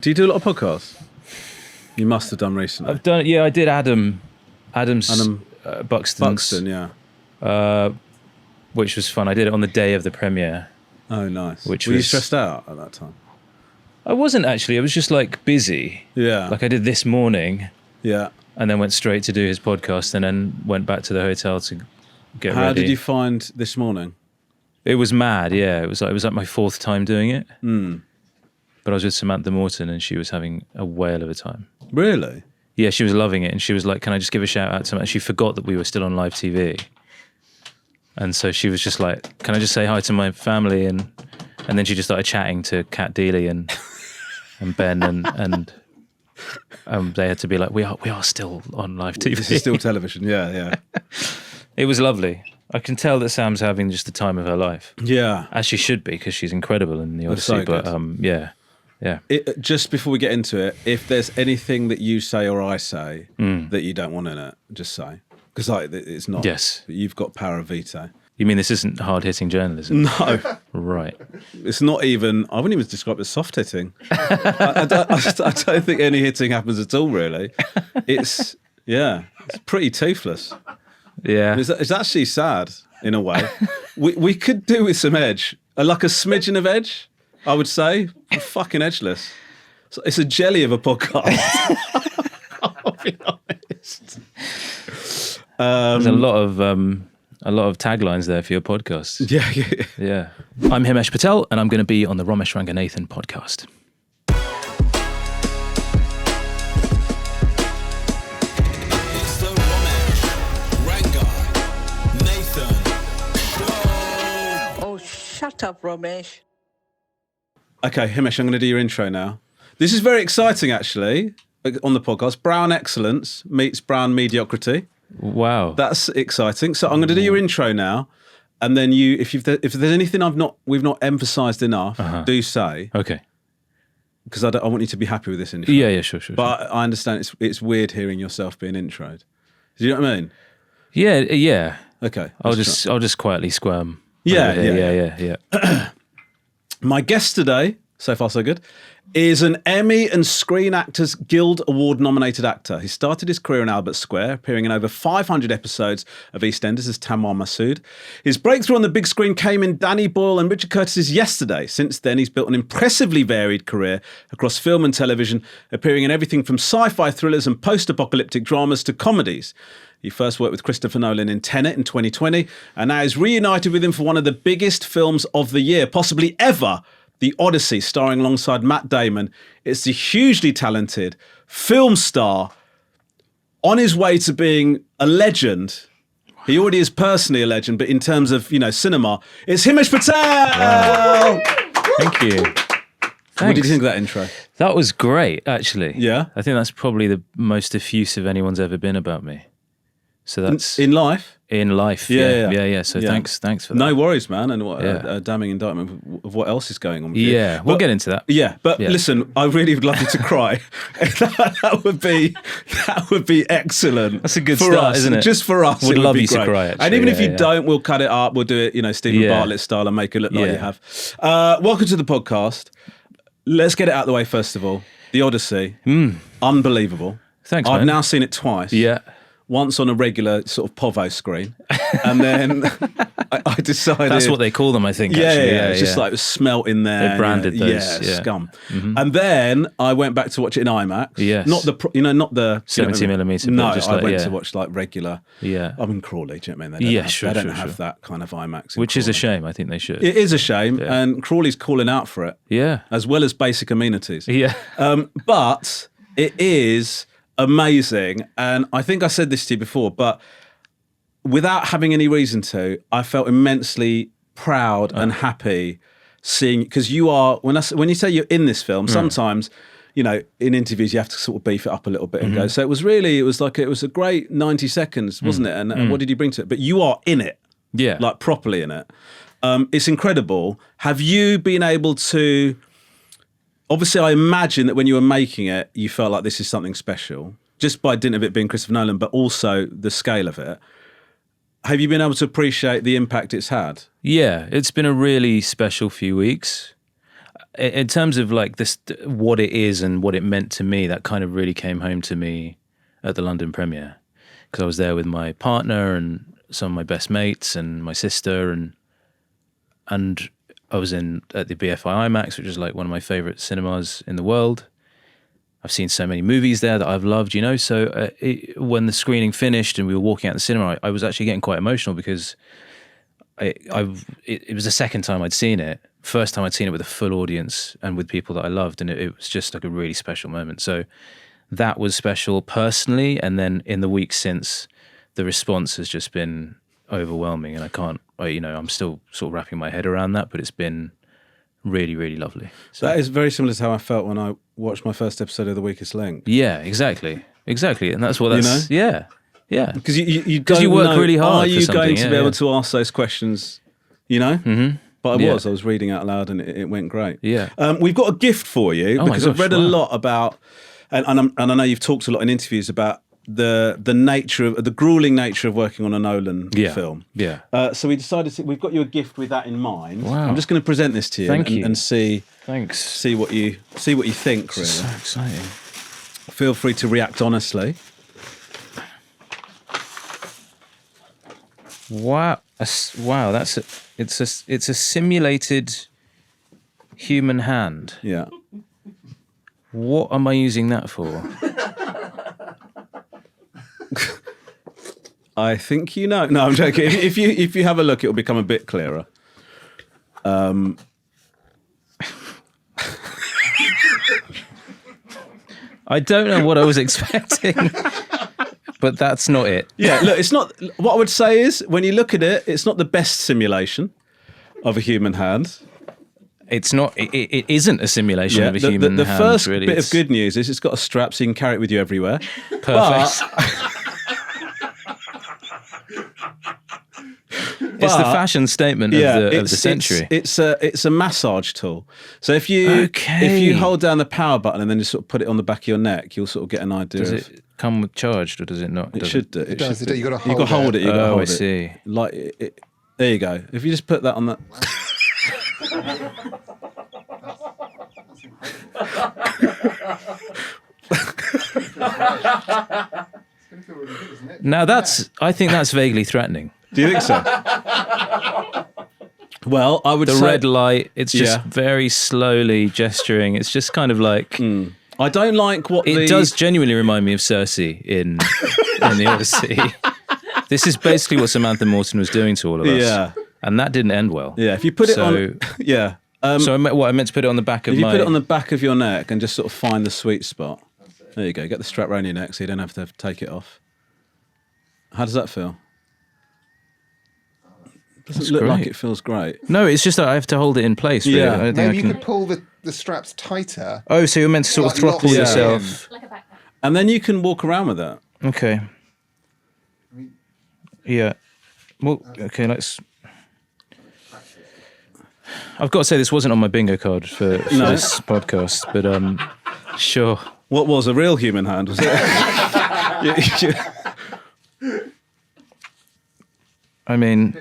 Do you do a lot of podcasts? You must have done recently. I've done. Yeah, I did Adam Buxton, yeah. Which was fun. I did it on the day of the premiere. Oh, nice. Were you stressed out at that time? I wasn't actually. I was just like busy. Yeah. Like I did this morning. Yeah. And then went straight to do his podcast, and then went back to the hotel to get ready. How did you find this morning? It was mad. Yeah, it was like my fourth time doing it. Mm. But I was with Samantha Morton, and she was having a whale of a time. Really? Yeah, she was loving it, and she was like, "Can I just give a shout out to her?" She forgot that we were still on live TV, and so she was just like, "Can I just say hi to my family?" And then she just started chatting to Kat Deely and Ben, and they had to be like, "We are still on live TV. This is still television." Yeah. It was lovely. I can tell that Sam's having just the time of her life. Yeah, as she should be, because she's incredible in the Odyssey. So but yeah. Just before we get into it, if there's anything that you say or I say that you don't want in it, just say, because it's not. Yes, you've got power of veto. You mean this isn't hard-hitting journalism? No. Right. It's not even. I wouldn't even describe it as soft hitting. I don't think any hitting happens at all. Really, it's pretty toothless. Yeah, it's actually sad in a way. we could do with some edge, like a smidgen of edge. I would say, fucking edgeless. So it's a jelly of a podcast. I'll be honest. There's a lot of taglines there for your podcast. Yeah. I'm Himesh Patel, and I'm going to be on the Romesh Ranganathan podcast. Shut up, Romesh. Okay, Himesh, I'm going to do your intro now. This is very exciting, actually, on the podcast. Brown excellence meets brown mediocrity. Wow, that's exciting. So I'm going to do your intro now, and then if there's anything we've not emphasised enough, do say. Okay. Because I want you to be happy with this intro. Yeah, sure. But I understand it's weird hearing yourself being introed. Do you know what I mean? Yeah. Okay. I'll just quietly squirm. Yeah. My guest today, so far so good, is an Emmy and Screen Actors Guild Award nominated actor. He started his career in Albert Square, appearing in over 500 episodes of EastEnders as Tamwar Masood. His breakthrough on the big screen came in Danny Boyle and Richard Curtis's Yesterday. Since then, he's built an impressively varied career across film and television, appearing in everything from sci-fi thrillers and post-apocalyptic dramas to comedies. He first worked with Christopher Nolan in Tenet in 2020, and now is reunited with him for one of the biggest films of the year, possibly ever, The Odyssey, starring alongside Matt Damon. It's the hugely talented film star on his way to being a legend. He already is personally a legend, but in terms of, cinema, it's Himesh Patel! Wow. Thank you. Thanks. What did you think of that intro? That was great, actually. Yeah? I think that's probably the most effusive anyone's ever been about me. So that's in life. Yeah. So thanks for that. No worries, man. And what a damning indictment of what else is going on with you. Yeah, we'll get into that. Yeah, but listen, I really would love you to cry. that would be excellent. That's a good start, isn't it? Just for us, would love you to cry. Actually. And even if you don't, we'll cut it up. We'll do it, Stephen Bartlett style, and make it look like you have. Welcome to the podcast. Let's get it out of the way first of all. The Odyssey, unbelievable. Thanks, I've man. now seen it twice. Yeah. Once on a regular sort of POVO screen, and then I decided... That's what they call them, I think, Yeah, actually. It's just like smelt in there. They branded those. Scum. Mm-hmm. And then I went back to watch it in IMAX. Yes. Not the... 70 millimetre. No, I went to watch like regular... Yeah. I'm in Crawley, do you know what I mean? They don't have that kind of IMAX in Which Crawley. is a shame, I think they should. It is a shame, and Crawley's calling out for it. Yeah. As well as basic amenities. Yeah. But it is... amazing, and I think I said this to you before, but without having any reason to, I felt immensely proud and happy seeing, because you are, when you say you're in this film, sometimes, in interviews you have to sort of beef it up a little bit and go, so it was a great 90 seconds, wasn't it? And what did you bring to it? But you are in it, like properly in it. It's incredible. Have you been able to... Obviously, I imagine that when you were making it, you felt like this is something special, just by dint of it being Christopher Nolan, but also the scale of it. Have you been able to appreciate the impact it's had? Yeah, it's been a really special few weeks. in terms of like this, what it is and what it meant to me, that kind of really came home to me at the London premiere, because I was there with my partner and some of my best mates and my sister, and I was at the BFI IMAX, which is like one of my favorite cinemas in the world. I've seen so many movies there that I've loved, you know. So when the screening finished and we were walking out the cinema, I was actually getting quite emotional because it was the second time I'd seen it. First time I'd seen it with a full audience and with people that I loved, and it was just like a really special moment. So that was special personally, and then in the weeks since, the response has just been overwhelming, and I'm still sort of wrapping my head around that, but it's been really, really lovely. So that is very similar to how I felt when I watched my first episode of The Weakest Link. yeah, exactly, and that's what that's, you know? yeah. Because you work know, really hard. Are you for going to something? be able to ask those questions? You know. Mm-hmm. But I was reading out loud, and it went great. Yeah. We've got a gift for you because I've read a wow. lot about, and I know you've talked a lot in interviews about the nature of the grueling nature of working on a Nolan film. Yeah. So we decided we've got you a gift with that in mind. Wow. I'm just going to present this to you, Thank you. and see. Thanks. See what you think. Really. So exciting. Feel free to react honestly. Wow. Wow. It's a simulated human hand. Yeah. What am I using that for? I think you know. No, I'm joking. If you have a look, it'll become a bit clearer. I don't know what I was expecting, but that's not it. Yeah, look, it's not. What I would say is, when you look at it, it's not the best simulation of a human hand. It's not. It isn't a simulation of a human hand. The first really. bit of good news is it's got a strap, so you can carry it with you everywhere. Perfect. It's the fashion statement of the century. It's a massage tool. So if you hold down the power button and then just sort of put it on the back of your neck, you'll sort of get an idea. Does it come with charged or does it not? It should do. It does. You You've got to hold it. You got to hold I it. see. Like there you go. If you just put that on the. Now I think that's vaguely threatening. Do you think so? Well, I would The say red light, it's just Yeah. very slowly gesturing. It's just kind of like I don't like what it does genuinely remind me of Cersei in the Odyssey. This is basically what Samantha Morton was doing to all of us. Yeah. And that didn't end well. Yeah, if you put it on, yeah. So I meant to put it on the back of If you my. put it on the back of your neck and just sort of find the sweet spot. There you go. Get the strap around your neck so you don't have to take it off. How does that feel? Doesn't look like great. it feels great. No, it's just that I have to hold it in place. Really. Yeah. I don't think Maybe I you can. could pull the straps tighter. Oh, so you're meant to sort of Like throttle lock it yourself. in. Like a backpack. And then you can walk around with that. Okay. Yeah. Well, okay, let's. I've got to say, this wasn't on my bingo card for this podcast, but sure. What was a real human hand? Was it? I mean,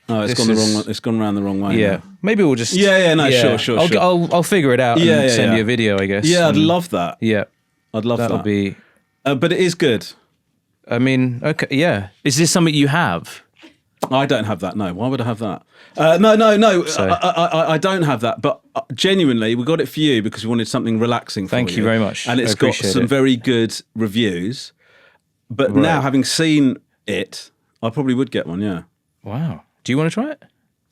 No, it's This gone the is- wrong. It's gone around the wrong way. yeah. now. Maybe we'll just. Yeah, no, sure. I'll figure it out Yeah, and yeah, send yeah. you a video, I guess. Yeah, I'd and- love that. Yeah, I'd love that'll that. be. But it is good. I mean, okay, yeah. Is this something you have? I don't have that. No, why would I have that? No. So- I don't have that. But genuinely, we got it for you because we wanted something relaxing. For Thank you very much. And it's I got appreciate some it. very good reviews. But Right. now, having seen it, I probably would get one. Yeah, Wow. Do you want to try it?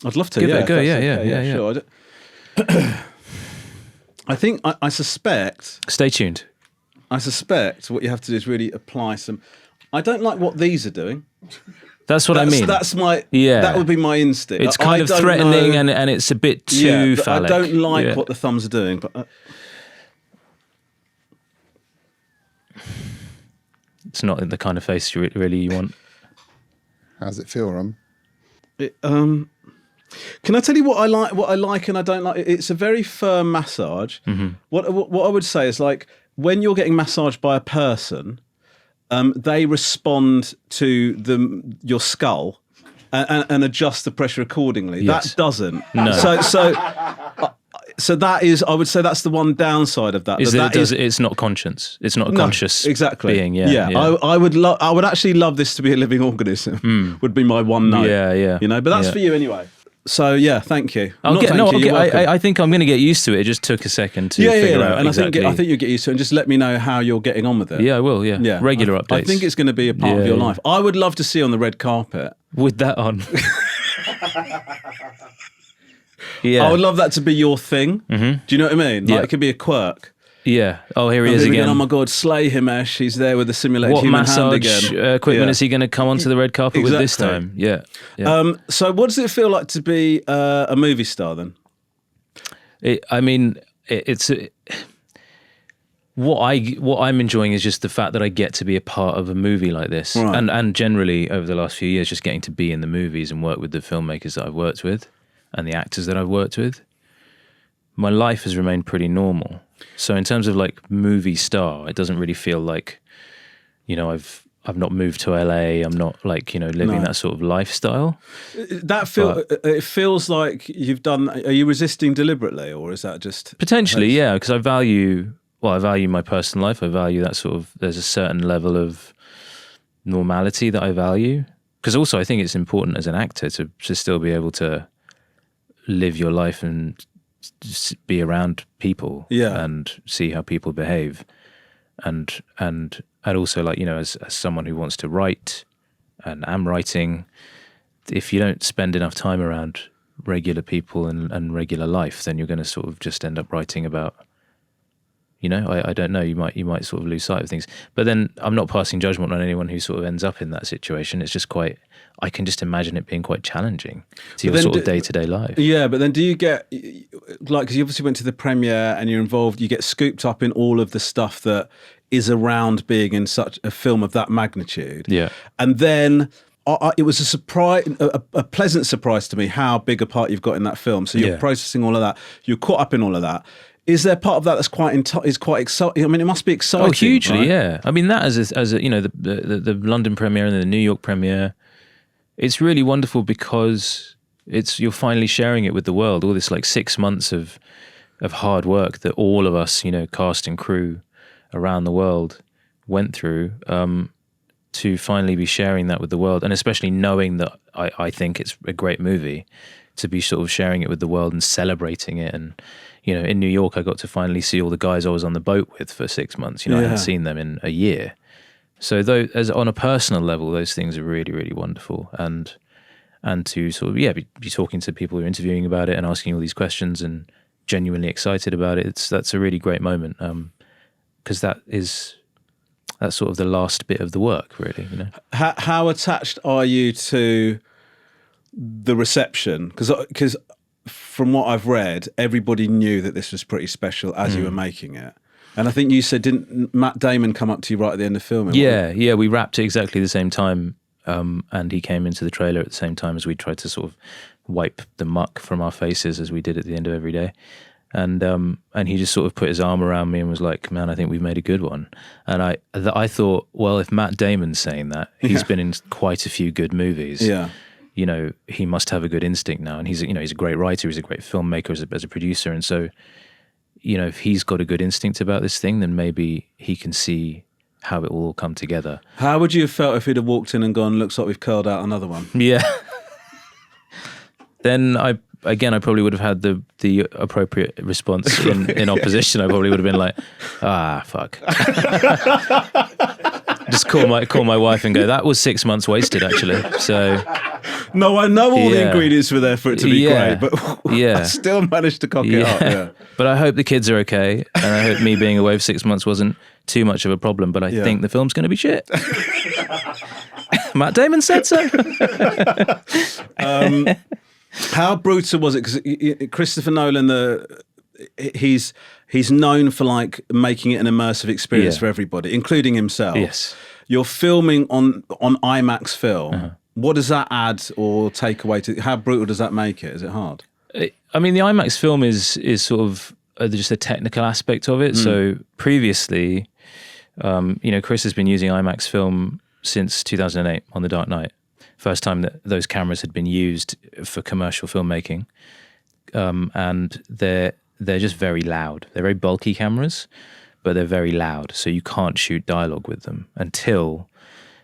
I'd love to. Give it yeah, a if go, that's yeah, okay. yeah. Sure. I think I suspect. Stay tuned. I suspect what you have to do is really apply some. I don't like what these are doing. That's what I mean. That's my. Yeah. That would be my instinct. It's I kind of don't threatening know- and it's a bit too but phallic. I don't like Yeah. what the thumbs are doing, but It's not the kind of face you really want. How does it feel, Rum? can I tell you what I like? What I like and I don't like. It's a very firm massage. Mm-hmm. What I would say is like when you're getting massaged by a person, they respond to your skull and adjust the pressure accordingly. Yes. That doesn't. No. So So that is, I would say, that's the one downside of that. Is that that it's not conscious. It's not a conscious exactly being. Yeah. I would actually love this to be a living organism. Would be my one note. Yeah. You know, but that's for you anyway. So yeah, thank you. I think I'm going to get used to it. It just took a second to figure out. And exactly. I think you get used to it. And just let me know how you're getting on with it. Yeah, I will. Yeah. Regular updates. I think it's going to be a part of your life. I would love to see you on the red carpet with that on. Yeah, I would love that to be your thing. Do you know what I mean? Like, it could be a quirk. Yeah. Oh, here he is again. Oh my God, slay Himesh. He's there with the simulated what human hand massage again. Equipment is he going to come onto the red carpet with this time? Yeah. So what does it feel like to be a movie star then? What I'm enjoying is just the fact that I get to be a part of a movie like this, and generally over the last few years, just getting to be in the movies and work with the filmmakers that I've worked with and the actors that I've worked with. My life has remained pretty normal. So in terms of like movie star, it doesn't really feel like, you know, I've not moved to LA. I'm not like, you know, living that sort of lifestyle. It feels like you've done. Are you resisting deliberately, or is that just potentially? Yeah, because I value my personal life. I value that sort of. There's a certain level of normality that I value. Because also, I think it's important as an actor to still be able to live your life and be around people and see how people behave, and also, like, you know, as someone who wants to write and am writing, if you don't spend enough time around regular people and regular life, then you're going to sort of just end up writing about, you know, I don't know, you might sort of lose sight of things. But then I'm not passing judgment on anyone who sort of ends up in that situation. It's just I can just imagine it being quite challenging to your sort of day-to-day life. Yeah, but then do you get, like, because you obviously went to the premiere and you're involved, you get scooped up in all of the stuff that is around being in such a film of that magnitude. Yeah. And then it was a surprise, a pleasant surprise to me how big a part you've got in that film. So you're processing all of that. You're caught up in all of that. Is there part of that that's quite exciting? I mean, it must be exciting. Oh, hugely, right? yeah. I mean, that as a you know, the London premiere and the New York premiere, it's really wonderful because you're finally sharing it with the world. All this like 6 months of hard work that all of us, you know, cast and crew around the world went through, to finally be sharing that with the world, and especially knowing that I think it's a great movie, to be sort of sharing it with the world and celebrating it. And, you know, in New York, I got to finally see all the guys I was on the boat with for 6 months. You know, I hadn't seen them in a year. So as on a personal level, those things are really, really wonderful. And to sort of, be talking to people who are interviewing about it and asking all these questions and genuinely excited about it, that's a really great moment. Because that's sort of the last bit of the work, really, you know. How attached are you to the reception? Because from what I've read, everybody knew that this was pretty special as you were making it. And I think you said, didn't Matt Damon come up to you right at the end of filming? Yeah, we wrapped at exactly the same time, and he came into the trailer at the same time as we tried to sort of wipe the muck from our faces as we did at the end of every day. And he just sort of put his arm around me and was like, "Man, I think we've made a good one." And I thought, well, if Matt Damon's saying that, he's been in quite a few good movies. Yeah. You know, he must have a good instinct now. And he's a great writer, he's a great filmmaker as a producer. And so, you know, if he's got a good instinct about this thing, then maybe he can see how it will all come together. How would you have felt if he'd have walked in and gone, "Looks like we've curled out another one"? Yeah. Then I probably would have had the appropriate response in opposition. I probably would have been like, fuck. Just call my wife and go, "That was 6 months wasted, actually." So no, I know all the ingredients were there for it to be great, but I still managed to cock it up. Yeah. But I hope the kids are okay, and I hope me being away for 6 months wasn't too much of a problem. But I think the film's going to be shit. Matt Damon said so. How brutal was it? Because Christopher Nolan, he's known for like making it an immersive experience for everybody, including himself. Yes. You're filming on IMAX film. What does that add or take away to? How brutal does that make it? Is it hard? I mean, the IMAX film is sort of just a technical aspect of it. So previously, you know, Chris has been using IMAX film since 2008 on The Dark Knight. First time that those cameras had been used for commercial filmmaking, and they're just very loud. They're very bulky cameras, but they're very loud. So you can't shoot dialogue with them until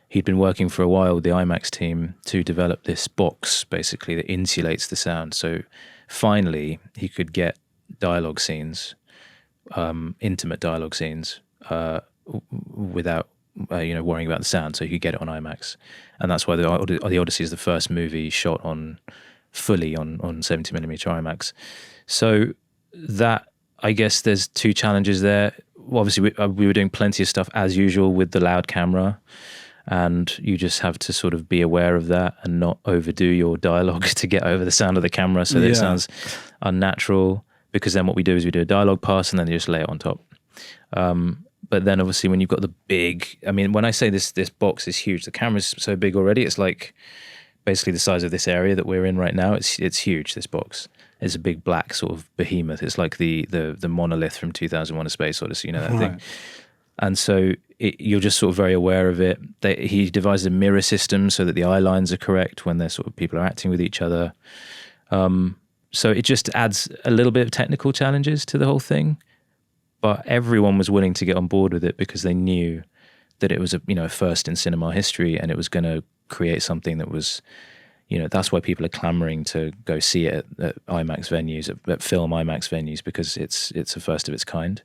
he'd been working for a while with the IMAX team to develop this box, basically, that insulates the sound. So finally, he could get dialogue scenes, intimate dialogue scenes, without worrying about the sound. So he could get it on IMAX, and that's why the Odyssey is the first movie shot fully on 70mm IMAX. So that, I guess, there's two challenges there. Obviously, we were doing plenty of stuff as usual with the loud camera, and you just have to sort of be aware of that and not overdo your dialogue to get over the sound of the camera so that it sounds unnatural, because then what we do is we do a dialogue pass and then you just lay it on top. But then obviously when you've got the big, I mean, when I say this box is huge, the camera's so big already, it's like basically the size of this area that we're in right now. It's huge, this box. It's a big black sort of behemoth. It's like the monolith from 2001: A Space Odyssey, that thing. And so you're just sort of very aware of it. He devised a mirror system so that the eye lines are correct when people are acting with each other. So it just adds a little bit of technical challenges to the whole thing. But everyone was willing to get on board with it because they knew that it was a first in cinema history, and it was going to create something that was, that's why people are clamoring to go see it at IMAX venues, at film IMAX venues, because it's a first of its kind.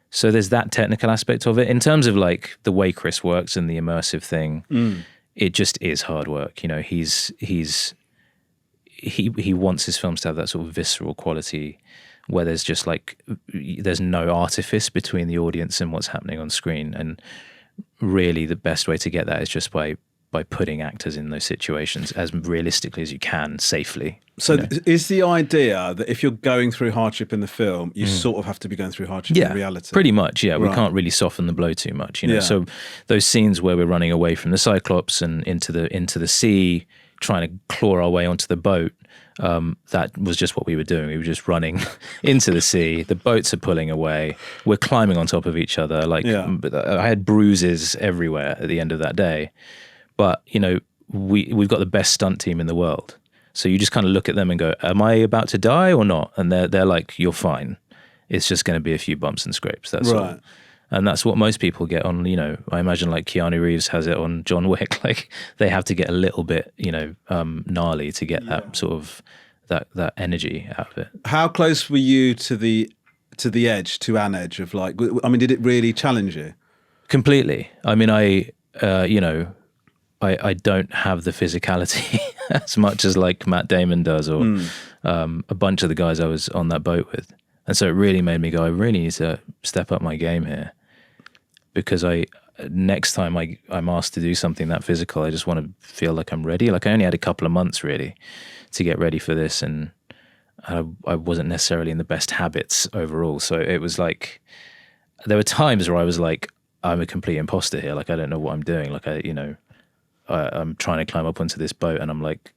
So there's that technical aspect of it. In terms of like the way Chris works and the immersive thing, it just is hard work. He wants his films to have that sort of visceral quality where there's just like, there's no artifice between the audience and what's happening on screen. And really the best way to get that is just by putting actors in those situations as realistically as you can, safely. So is the idea that if you're going through hardship in the film, you sort of have to be going through hardship in reality? Pretty much, yeah. We can't really soften the blow too much, So those scenes where we're running away from the Cyclops and into the sea, trying to claw our way onto the boat, that was just what we were doing. We were just running into the sea. The boats are pulling away. We're climbing on top of each other. I had bruises everywhere at the end of that day. But, we've got the best stunt team in the world. So you just kind of look at them and go, am I about to die or not? And they're like, you're fine. It's just going to be a few bumps and scrapes. That's all. And that's what most people get on, I imagine like Keanu Reeves has it on John Wick. Like they have to get a little bit, gnarly to get that sort of, that energy out of it. How close were you to the edge, to an edge of like, did it really challenge you? Completely. I don't have the physicality as much as like Matt Damon does, or a bunch of the guys I was on that boat with. And so it really made me go, I really need to step up my game here, because next time I'm asked to do something that physical, I just want to feel like I'm ready. Like I only had a couple of months really to get ready for this, and I wasn't necessarily in the best habits overall. So it was like, there were times where I was like, I'm a complete imposter here. Like I don't know what I'm doing. Like I'm trying to climb up onto this boat and I'm like,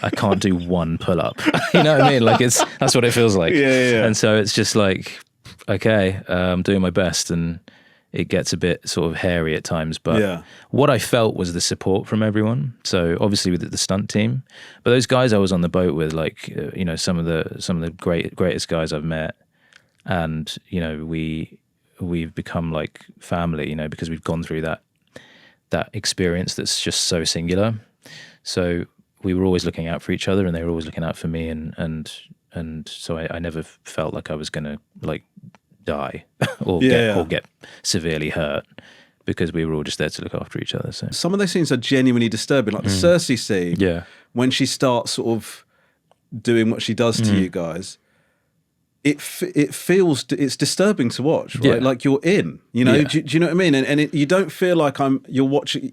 I can't do one pull up. You know what I mean? Like that's what it feels like. Yeah. And so it's just like, okay, I'm doing my best, and it gets a bit sort of hairy at times. But what I felt was the support from everyone. So obviously with the stunt team, but those guys I was on the boat with, like, some of the greatest guys I've met, and, we've become like family, because we've gone through that experience that's just so singular. So we were always looking out for each other, and they were always looking out for me, and so I never felt like I was gonna like die or get severely hurt, because we were all just there to look after each other. So some of those scenes are genuinely disturbing, like the Cersei scene, when she starts sort of doing what she does to you guys. It feels, it's disturbing to watch, right? Like you're in, do you know what I mean? And you don't feel like you're watching.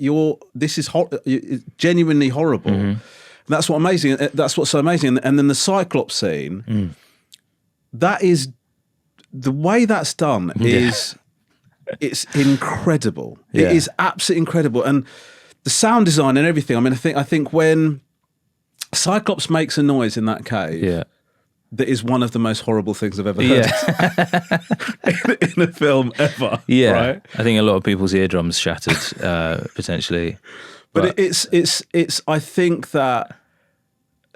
This is it's genuinely horrible. Mm-hmm. That's what's amazing. That's what's so amazing. And then the Cyclops scene, that is the way that's done is it's incredible. It is absolutely incredible, and the sound design and everything. I think when Cyclops makes a noise in that cave. That is one of the most horrible things I've ever heard in a film ever. Yeah, right? I think a lot of people's eardrums shattered potentially. But it's. I think that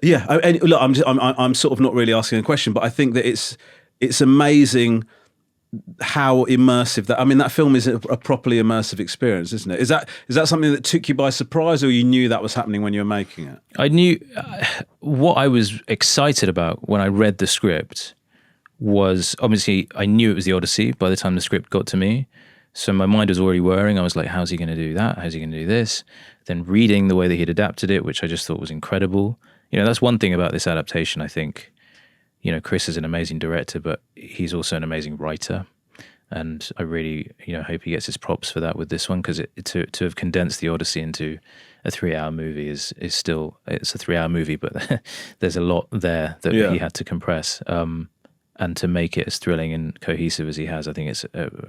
Yeah, and look, I'm sort of not really asking a question, but I think that it's amazing how immersive that. I mean, that film is a properly immersive experience, isn't it? Is that something that took you by surprise, or you knew that was happening when you were making it? I knew what I was excited about when I read the script was, obviously I knew it was the Odyssey by the time the script got to me. So my mind was already whirring. I was like, how's he going to do that? How's he going to do this? Then reading the way that he'd adapted it, which I just thought was incredible. You know, that's one thing about this adaptation, I think. You know, Chris is an amazing director, but he's also an amazing writer. And I really, hope he gets his props for that with this one, because to have condensed the Odyssey into a 3-hour movie is still, it's a 3-hour movie, but there's a lot there that he had to compress. And to make it as thrilling and cohesive as he has, I think it's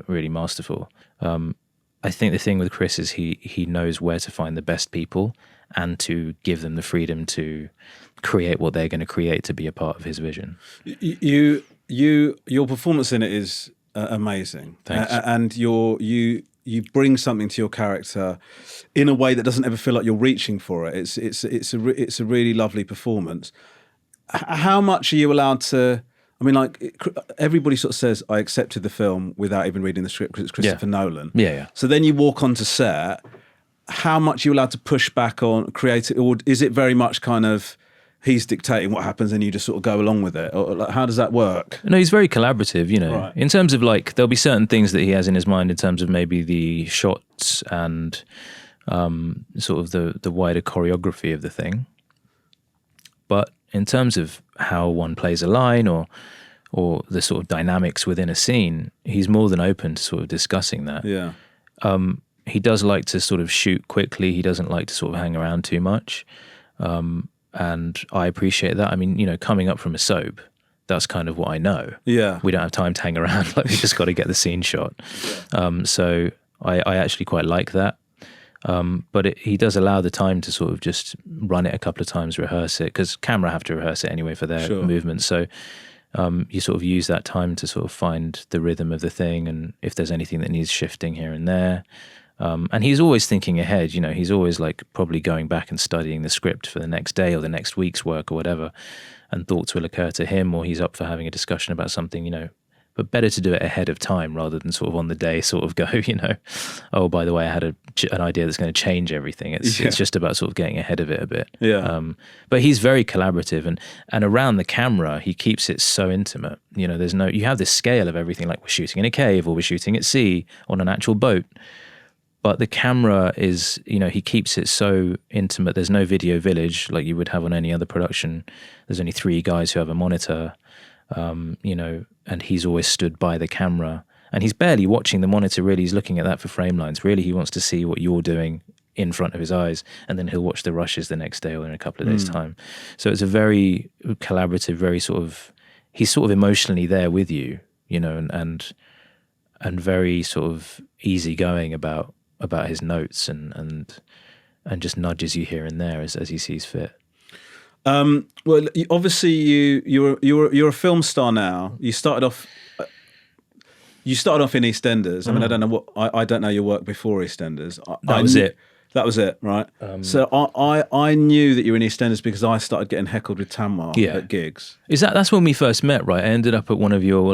really masterful. I think the thing with Chris is he knows where to find the best people and to give them the freedom to create what they're going to create to be a part of his vision. Your performance in it is amazing. Thanks. And you bring something to your character in a way that doesn't ever feel like you're reaching for it. It's a really lovely performance. How much are you allowed to? I mean, like, everybody sort of says, I accepted the film without even reading the script because it's Christopher Nolan. Yeah. So then you walk onto set. How much are you allowed to push back on creative, or is it very much kind of he's dictating what happens and you just sort of go along with it? Or like, how does that work? No, he's very collaborative, Right. in terms of, like, there'll be certain things that he has in his mind in terms of maybe the shots and sort of the wider choreography of the thing. But in terms of how one plays a line or the sort of dynamics within a scene, he's more than open to sort of discussing that. Yeah. He does like to sort of shoot quickly. He doesn't like to sort of hang around too much. And I appreciate that. I mean, coming up from a soap, that's kind of what I know. Yeah. We don't have time to hang around. Like, we just got to get the scene shot. So I actually quite like that. But he does allow the time to sort of just run it a couple of times, rehearse it, because camera have to rehearse it anyway for their movements. So you sort of use that time to sort of find the rhythm of the thing, and if there's anything that needs shifting here and there. And he's always thinking ahead, he's always like probably going back and studying the script for the next day or the next week's work or whatever, and thoughts will occur to him, or he's up for having a discussion about something, but better to do it ahead of time rather than sort of on the day sort of go, oh, by the way, I had an idea that's going to change everything. It's just about sort of getting ahead of it a bit. Yeah. But he's very collaborative, and around the camera, he keeps it so intimate. You have this scale of everything, like we're shooting in a cave or we're shooting at sea on an actual boat. But the camera is, he keeps it so intimate. There's no video village like you would have on any other production. There's only 3 guys who have a monitor. And he's always stood by the camera, and he's barely watching the monitor, really. He's looking at that for frame lines. Really, he wants to see what you're doing in front of his eyes, and then he'll watch the rushes the next day or in a couple of days' time. So it's a very collaborative, very sort of, he's sort of emotionally there with you, and very sort of easygoing about his notes and just nudges you here and there as he sees fit. Well, obviously you're a film star now. You started off in EastEnders. I mean, I don't know your work before EastEnders. That was it. That was it, right? So I knew that you were in EastEnders because I started getting heckled with Tamwar at gigs. That's when we first met, right? I ended up at one of your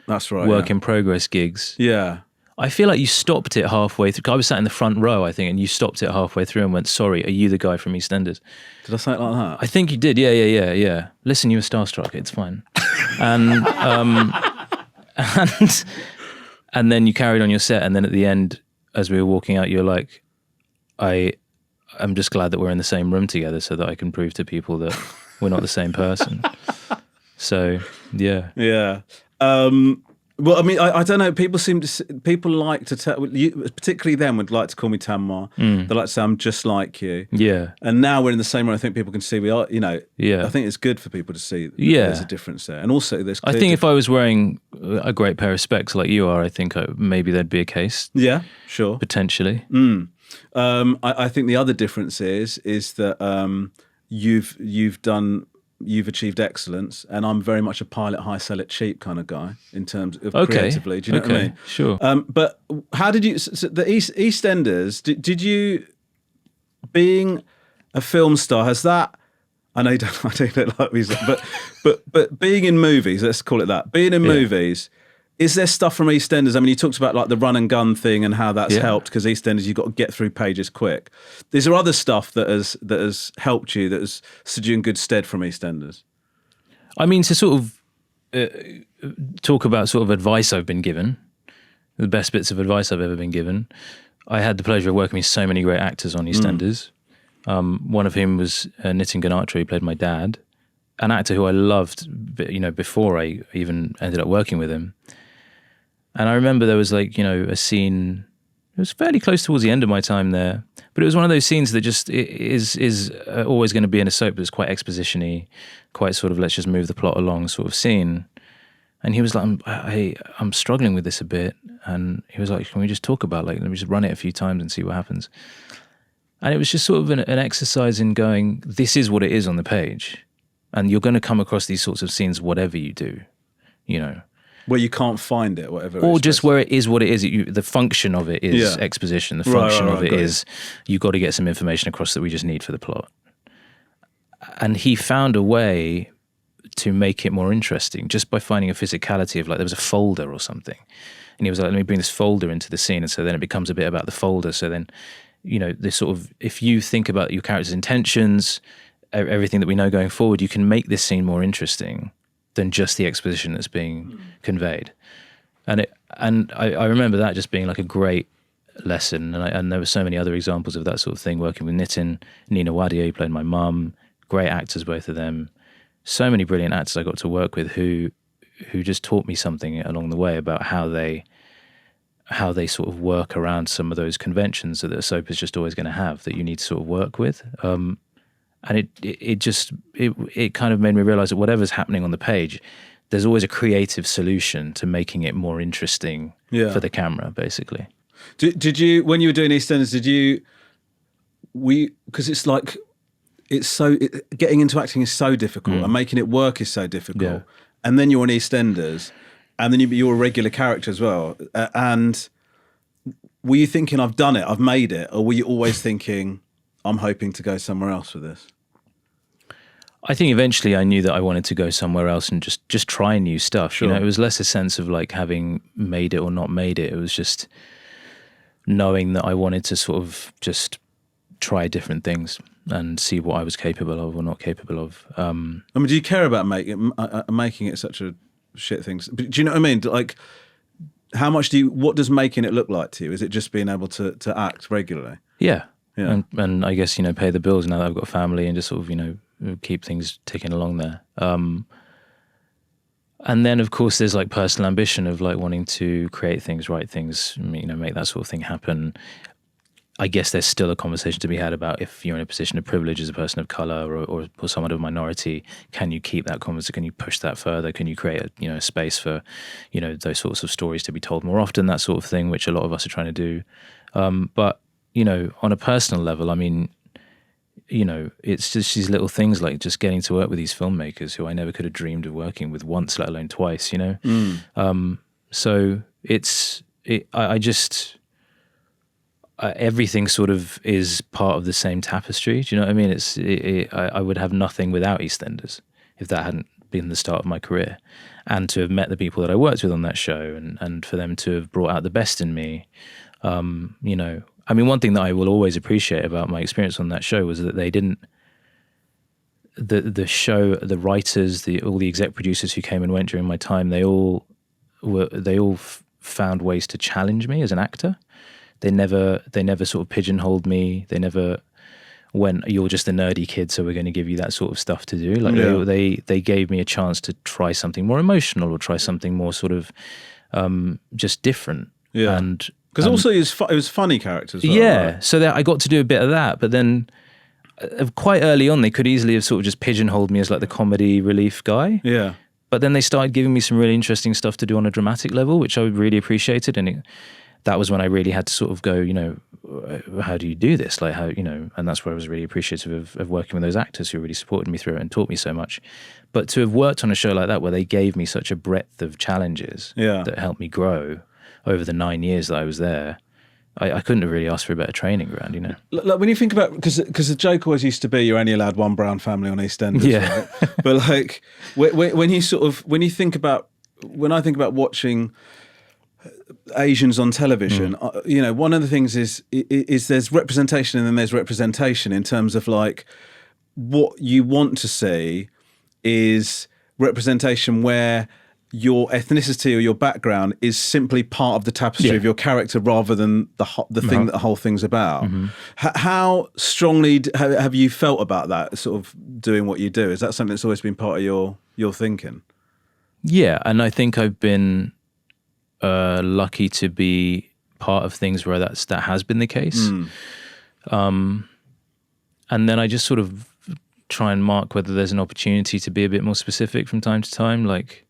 that's right, work in progress gigs. Yeah. I feel like you stopped it halfway through. I was sat in the front row, I think, and you stopped it halfway through and went, "Sorry, are you the guy from EastEnders?" Did I say it like that? I think you did. Yeah. Listen, you were starstruck. It's fine. And and then you carried on your set, and then at the end, as we were walking out, you're like, I'm just glad that we're in the same room together so that I can prove to people that we're not the same person." So yeah. Yeah. Well, I mean, I don't know. People like to tell, particularly them, would like to call me Tamwar. They like to say I'm just like you. Yeah. And now we're in the same room. I think people can see we are. Yeah. I think it's good for people to see. There's a difference there, and also there's. I think if I was wearing a great pair of specs like you are, I think maybe there'd be a case. Yeah, sure. Potentially. I think the other difference is that you've achieved excellence, and I'm very much a pilot high, sell it cheap kind of guy in terms of creatively. Do you know what I mean? Sure. But how did you? So the EastEnders? Did you, being a film star, has that? I know you don't, I don't like music, but being in movies, let's call it that. Being in movies, is there stuff from EastEnders? I mean, you talked about like the run and gun thing and how that's helped because EastEnders, you've got to get through pages quick. Is there other stuff that has helped you, that has stood you in good stead from EastEnders? I mean, to sort of talk about sort of advice I've been given, the best bits of advice I've ever been given. I had the pleasure of working with so many great actors on EastEnders. One of whom was Nitin Ganatra, who played my dad, an actor who I loved, before I even ended up working with him. And I remember there was a scene, it was fairly close towards the end of my time there, but it was one of those scenes that just is always going to be in a soap, but it's quite exposition-y, quite sort of let's just move the plot along sort of scene. And he was like, I'm struggling with this a bit. And he was like, can we just talk about, let me just run it a few times and see what happens. And it was just sort of an exercise in going, this is what it is on the page. And you're going to come across these sorts of scenes, whatever you do, Where you can't find it, whatever. Or just where it is what it is. The function of it is exposition. The function of it is you've got to get some information across that we just need for the plot. And he found a way to make it more interesting just by finding a physicality of there was a folder or something. And he was like, let me bring this folder into the scene. And so then it becomes a bit about the folder. So then, this sort of, if you think about your character's intentions, everything that we know going forward, you can make this scene more interesting than just the exposition that's being conveyed. And I remember that just being a great lesson. And there were so many other examples of that sort of thing, working with Nitin, Nina Wadia, who played my mum, great actors, both of them. So many brilliant actors I got to work with who just taught me something along the way about how they sort of work around some of those conventions that a soap is just always going to have that you need to sort of work with. And it kind of made me realize that whatever's happening on the page, there's always a creative solution to making it more interesting for the camera, basically. Did you, when you were doing EastEnders, because getting into acting is so difficult and making it work is so difficult. Yeah. And then you're on EastEnders and then you're a regular character as well. And were you thinking, I've done it, I've made it? Or were you always thinking, I'm hoping to go somewhere else with this? I think eventually I knew that I wanted to go somewhere else and just try new stuff. Sure. It was less a sense of having made it or not made it. It was just knowing that I wanted to sort of just try different things and see what I was capable of or not capable of. I mean, do you care about making it such a shit thing? Do you know what I mean? How much what does making it look like to you? Is it just being able to act regularly? Yeah. Yeah. And I guess, pay the bills now that I've got a family and just sort of, keep things ticking along there. And then, of course, there's personal ambition of wanting to create things, write things, make that sort of thing happen. I guess there's still a conversation to be had about if you're in a position of privilege as a person of color or someone of a minority, can you keep that conversation? Can you push that further? Can you create a space for, those sorts of stories to be told more often, that sort of thing, which a lot of us are trying to do. But, on a personal level, I mean, it's just these little things like just getting to work with these filmmakers who I never could have dreamed of working with once, let alone twice, So everything sort of is part of the same tapestry. Do you know what I mean? I would have nothing without EastEnders if that hadn't been the start of my career. And to have met the people that I worked with on that show and for them to have brought out the best in me, I mean, one thing that I will always appreciate about my experience on that show was that they didn't, the show, the writers, all the exec producers who came and went during my time, they all found ways to challenge me as an actor. They never sort of pigeonholed me. They never went, you're just a nerdy kid, so we're going to give you that sort of stuff to do. They gave me a chance to try something more emotional or try something more sort of just different. Yeah. And because also it was funny characters. Well, yeah, right? so that I got to do a bit of that, but then quite early on they could easily have sort of just pigeonholed me as the comedy relief guy. Yeah. But then they started giving me some really interesting stuff to do on a dramatic level, which I really appreciated, and that was when I really had to sort of go, how do you do this? And that's where I was really appreciative of working with those actors who really supported me through it and taught me so much. But to have worked on a show like that where they gave me such a breadth of challenges that helped me grow over the 9 years that I was there, I couldn't have really asked for a better training ground, you know. Like when you think about, because the joke always used to be you're only allowed one brown family on EastEnders, Yeah. right? But like when I think about watching Asians on television, you know, one of the things is there's representation and then there's representation in terms of like what you want to see is representation where your ethnicity or your background is simply part of the tapestry of your character rather than the thing that the whole thing's about. How strongly have you felt about that, sort of doing what you do? Is that something that's always been part of your thinking? Yeah, and I think I've been lucky to be part of things where that has been the case. And then I just sort of try and mark whether there's an opportunity to be a bit more specific from time to time. Like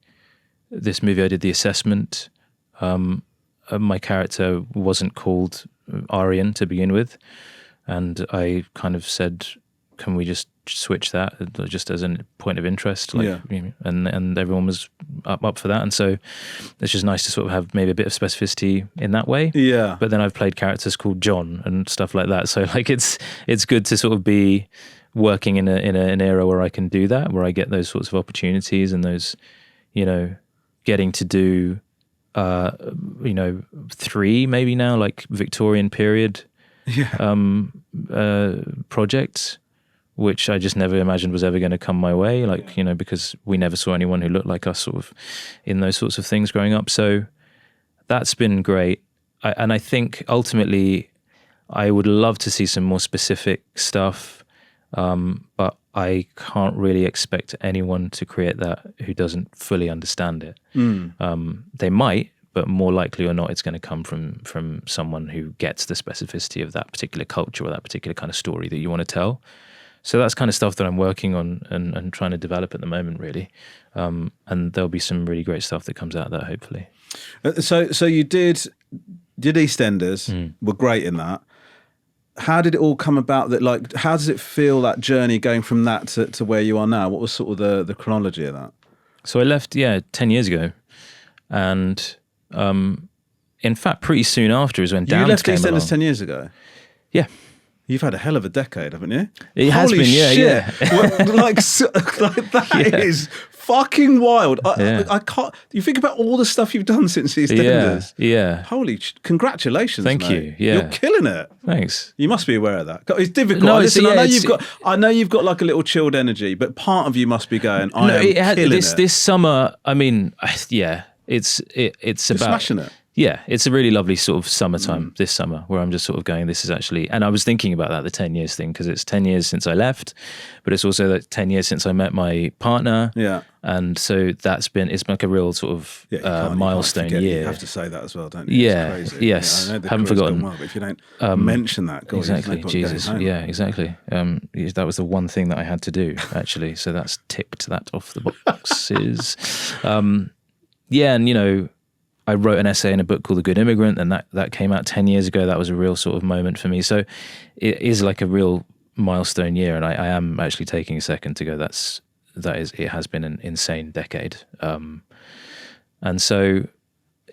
this movie, I did The Assessment. My character wasn't called Aryan to begin with, and I kind of said, "Can we just switch that just as a point of interest?" Like, and everyone was up for that, and so it's just nice to sort of have maybe a bit of specificity in that way. Yeah. But then I've played characters called John and stuff like that, so like it's good to sort of be working in an era where I can do that, where I get those sorts of opportunities and those, you know, getting to do, you know, 3 maybe now, like Victorian period projects, which I just never imagined was ever going to come my way, like, you know, because we never saw anyone who looked like us sort of in those sorts of things growing up. So that's been great. And I think ultimately I would love to see some more specific stuff, but I can't really expect anyone to create that who doesn't fully understand it. They might, but more likely or not, it's going to come from someone who gets the specificity of that particular culture or that particular kind of story that you want to tell. So that's kind of stuff that I'm working on and trying to develop at the moment, really. And there'll be some really great stuff that comes out of that, hopefully. So you did EastEnders, were great in that. How did it all come about? That, like, how does it feel, that journey going from that to where you are now? What was sort of the chronology of that? So I left, 10 years ago, and in fact, pretty soon after is when Damned left came along. EastEnders 10 years ago. Yeah. You've had a hell of a decade, haven't you? It has Holy been, yeah. like that is fucking wild. I can't. You think about all the stuff you've done since EastEnders. Yeah. Holy, congratulations! Thank mate. you. Yeah. You're killing it. Thanks. You must be aware of that. It's difficult. No, Listen, it's- I know you've got like a little chilled energy, but part of you must be going, killing it. This summer, I mean, it's You're about smashing it. Yeah, it's a really lovely sort of summertime this summer where I'm just sort of going, this is actually, and I was thinking about that, the 10 years thing, because it's 10 years since I left, but it's also that 10 years since I met my partner. Yeah. And so it's like a real sort of milestone year. You have to say that as well, don't you? Yeah, it's crazy. yes. I know the Haven't career's forgotten. gone well, but if you don't mention that, God, Exactly, there's no point going Jesus. home. Yeah, exactly. That was the one thing that I had to do, actually. So that's ticked that off the boxes. And you know, I wrote an essay in a book called The Good Immigrant, and that came out 10 years ago. That was a real sort of moment for me. So it is like a real milestone year, and I am actually taking a second to go, it has been an insane decade. And so,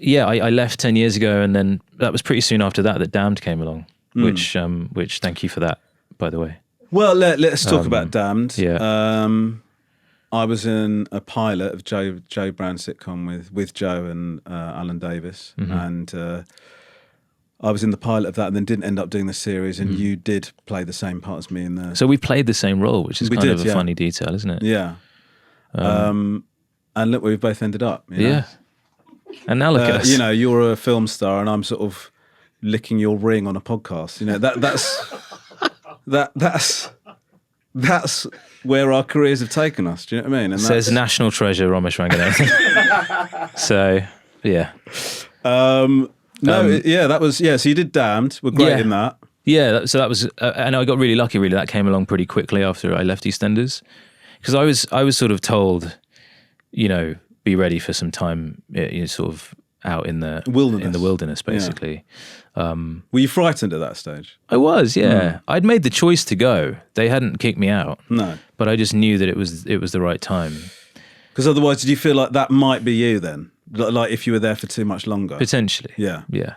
I left 10 years ago, and then that was pretty soon after that Damned came along, which thank you for that, by the way. Well, let's talk about Damned. Yeah. I was in a pilot of Joe Brown's sitcom with Joe and Alan Davis, and I was in the pilot of that, and then didn't end up doing the series. And you did play the same part as me in the. So we played the same role, which is kind of a funny detail, isn't it? Yeah. And look where we've both ended up. You know? Yeah. And now look at us. You know, you're a film star, and I'm sort of licking your ring on a podcast. You know, that's where our careers have taken us. Do you know what I mean? And says national treasure Romesh Ranganathan. So yeah. That was So you did Damned. We're great in that. Yeah. So that was, and I got really lucky. Really, that came along pretty quickly after I left EastEnders, because I was sort of told, you know, be ready for some time, you know, sort of out in the wilderness, basically. Were you frightened at that stage? I was, yeah. I'd made the choice to go. They hadn't kicked me out. No. But I just knew that it was the right time. Because otherwise, did you feel like that might be you then? Like if you were there for too much longer? Potentially. Yeah. Yeah.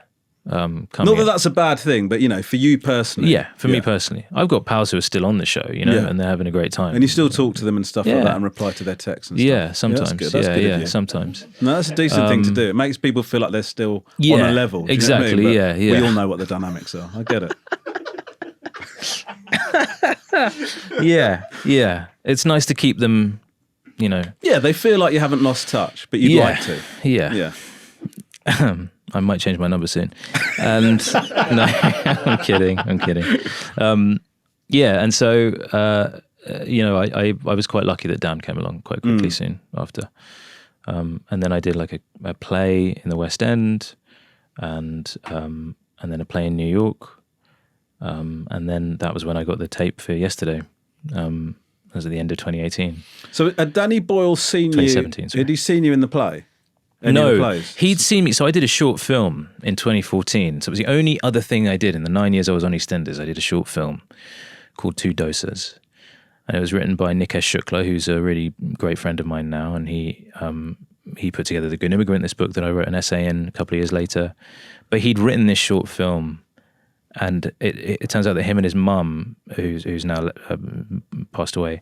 coming. Not that that's a bad thing, but for you personally. Yeah, for me personally. I've got pals who are still on the show, and they're having a great time. And you still talk to them and stuff like that and reply to their texts and stuff. Yeah, sometimes. That's good. That's good of you. Sometimes. No, that's a decent thing to do. It makes people feel like they're still on a level. Do you know what I mean? But we all know what the dynamics are. I get it. Yeah. It's nice to keep them, Yeah, they feel like you haven't lost touch, but you'd like to. Yeah. I might change my number soon. And no, I'm kidding. And so I was quite lucky that Dan came along quite quickly soon after. And then I did like a play in the West End, and then a play in New York, and then that was when I got the tape for Yesterday. It was at the end of 2018. So Danny Boyle seen you? 2017. Sorry. Had he seen you in the play? No, he'd seen me. So I did a short film in 2014. So it was the only other thing I did in the 9 years I was on EastEnders. I did a short film called Two Dosas. And it was written by Nikesh Shukla, who's a really great friend of mine now. And he put together The Good Immigrant, this book that I wrote an essay in a couple of years later. But he'd written this short film. And it turns out that him and his mum, who's now passed away,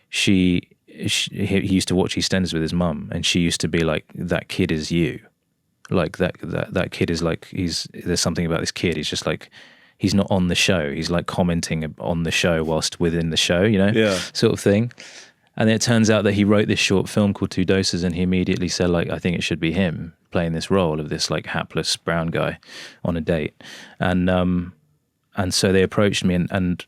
he used to watch EastEnders with his mum, and she used to be like, "That kid is you, like that kid is like there's something about this kid. He's just like he's not on the show. He's like commenting on the show whilst within the show, sort of thing." And then it turns out that he wrote this short film called Two Doses, and he immediately said, like, I think it should be him playing this role of this like hapless brown guy on a date. And so they approached me, and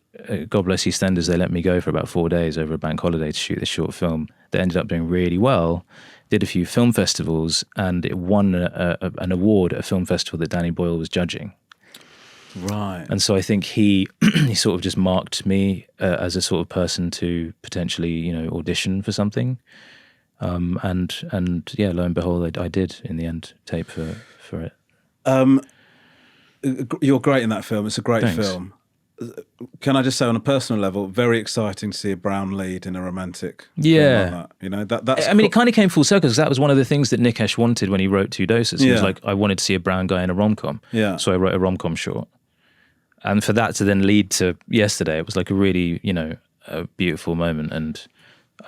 God bless EastEnders, they let me go for about 4 days over a bank holiday to shoot this short film that ended up doing really well. Did a few film festivals, and it won an award at a film festival that Danny Boyle was judging. Right. And so I think he sort of just marked me as a sort of person to potentially, audition for something. And yeah, lo and behold, I did in the end tape for it. You're great in that film. It's a great Thanks. film. Can I just say, on a personal level, very exciting to see a brown lead in a romantic film like that. That's it kind of came full circle, because that was one of the things that Nikesh wanted when he wrote Two Doses. He was like, I wanted to see a brown guy in a rom-com. Yeah. So I wrote a rom-com short. And for that to then lead to Yesterday, it was like a really, a beautiful moment. And,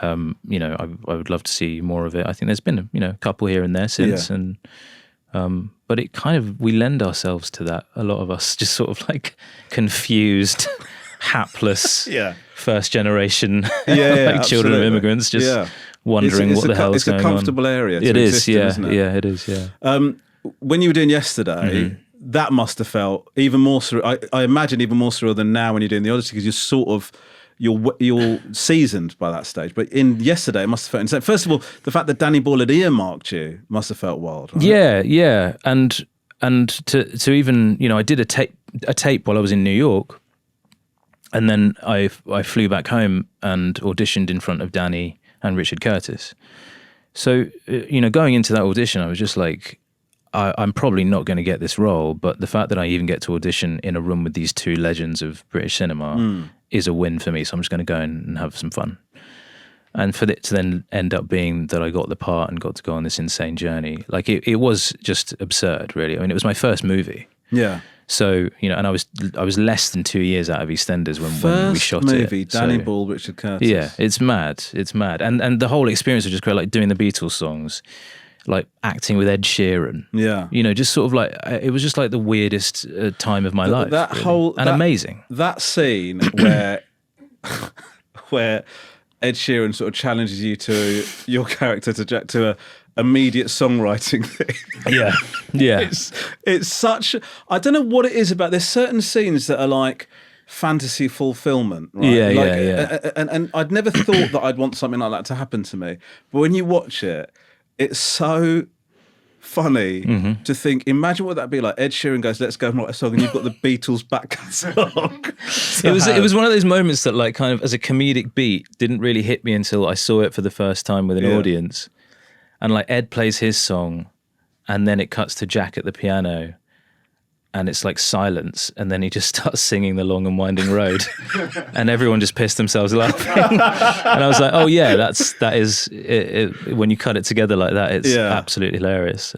I would love to see more of it. I think there's been, a couple here and there since. Yeah. And but it kind of, we lend ourselves to that. A lot of us just sort of like confused, hapless, first generation, children of immigrants, just wondering what the hell is going on. It's a comfortable area to exist in, isn't it? Yeah, it is, yeah. When you were doing Yesterday, that must have felt even more surreal. I imagine even more surreal than now when you're doing the Odyssey, because you're sort of, you're seasoned by that stage. But in Yesterday, it must have felt insane. First of all, the fact that Danny Boyle had earmarked you must have felt wild, right? Yeah. And to even, I did a tape while I was in New York, and then I flew back home and auditioned in front of Danny and Richard Curtis. So, going into that audition, I was just like, I'm probably not going to get this role, but the fact that I even get to audition in a room with these two legends of British cinema is a win for me. So I'm just going to go in and have some fun. And for it to then end up being that I got the part and got to go on this insane journey, like it was just absurd, really. I mean, it was my first movie. Yeah. So, and I was less than 2 years out of EastEnders when we shot it. First movie, Danny Boyle, Richard Curtis. Yeah, it's mad. And the whole experience was just great, like doing the Beatles songs, like acting with Ed Sheeran. Yeah. Just sort of like, it was just like the weirdest time of my life. That really. whole... amazing. That scene where Ed Sheeran sort of challenges you to, your character to a immediate songwriting thing. Yeah. It's such... I don't know what it is about... There's certain scenes that are like fantasy fulfillment, right? Yeah. And I'd never thought that I'd want something like that to happen to me. But when you watch it, it's so funny to think, imagine what that'd be like. Ed Sheeran goes, let's go and write a song, and you've got the Beatles back catalogue. It was one of those moments that, like, kind of as a comedic beat, didn't really hit me until I saw it for the first time with an audience. And like Ed plays his song, and then it cuts to Jack at the piano, and it's like silence, and then he just starts singing The Long and Winding Road, and everyone just pissed themselves laughing. And I was like, oh yeah, that is it, when you cut it together like that, it's absolutely hilarious.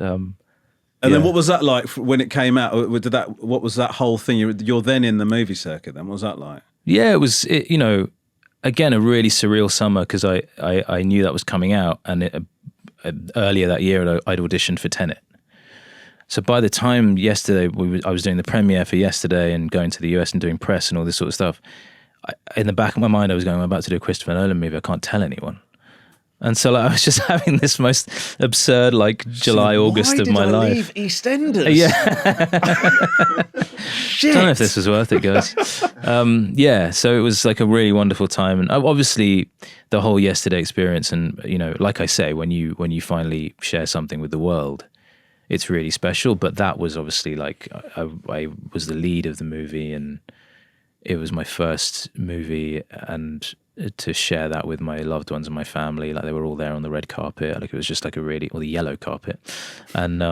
And then Yeah. what was that like when it came out? What was that whole thing? You're then in the movie circuit then. What was that like? Yeah, it was, you know, again, a really surreal summer because I knew that was coming out, and earlier that year I'd auditioned for Tenet. So by the time yesterday, I was doing the premiere for yesterday and going to the US and doing press and all this sort of stuff, in the back of my mind I was going, I'm about to do a Christopher Nolan movie, I can't tell anyone. And so like, I was just having this most absurd like July, August of my life. Leave EastEnders? Yeah. Shit. Don't know if this was worth it, guys. Yeah, so it was like a really wonderful time, and obviously the whole yesterday experience. And you know, like I say, when you finally share something with the world, it's really special. But that was obviously like I was the lead of the movie, and it was my first movie, and to share that with my loved ones and my family, like they were all there on the red carpet, like it was just like or the yellow carpet, and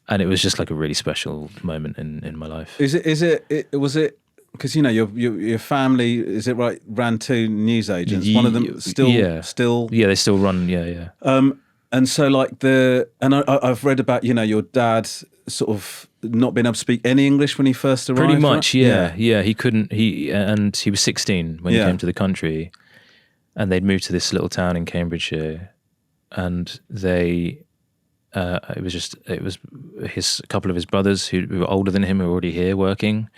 it was just like a really special moment in my life. Was it because you know your family, is it right, ran two news agents? One of them still yeah, they still run, yeah. And so like I've read about, you know, your dad sort of not being able to speak any English when he first arrived. Pretty much, right? yeah. He couldn't. He was 16 when he came to the country, and they'd moved to this little town in Cambridgeshire, and it was a couple of his brothers who were older than him, who were already here working,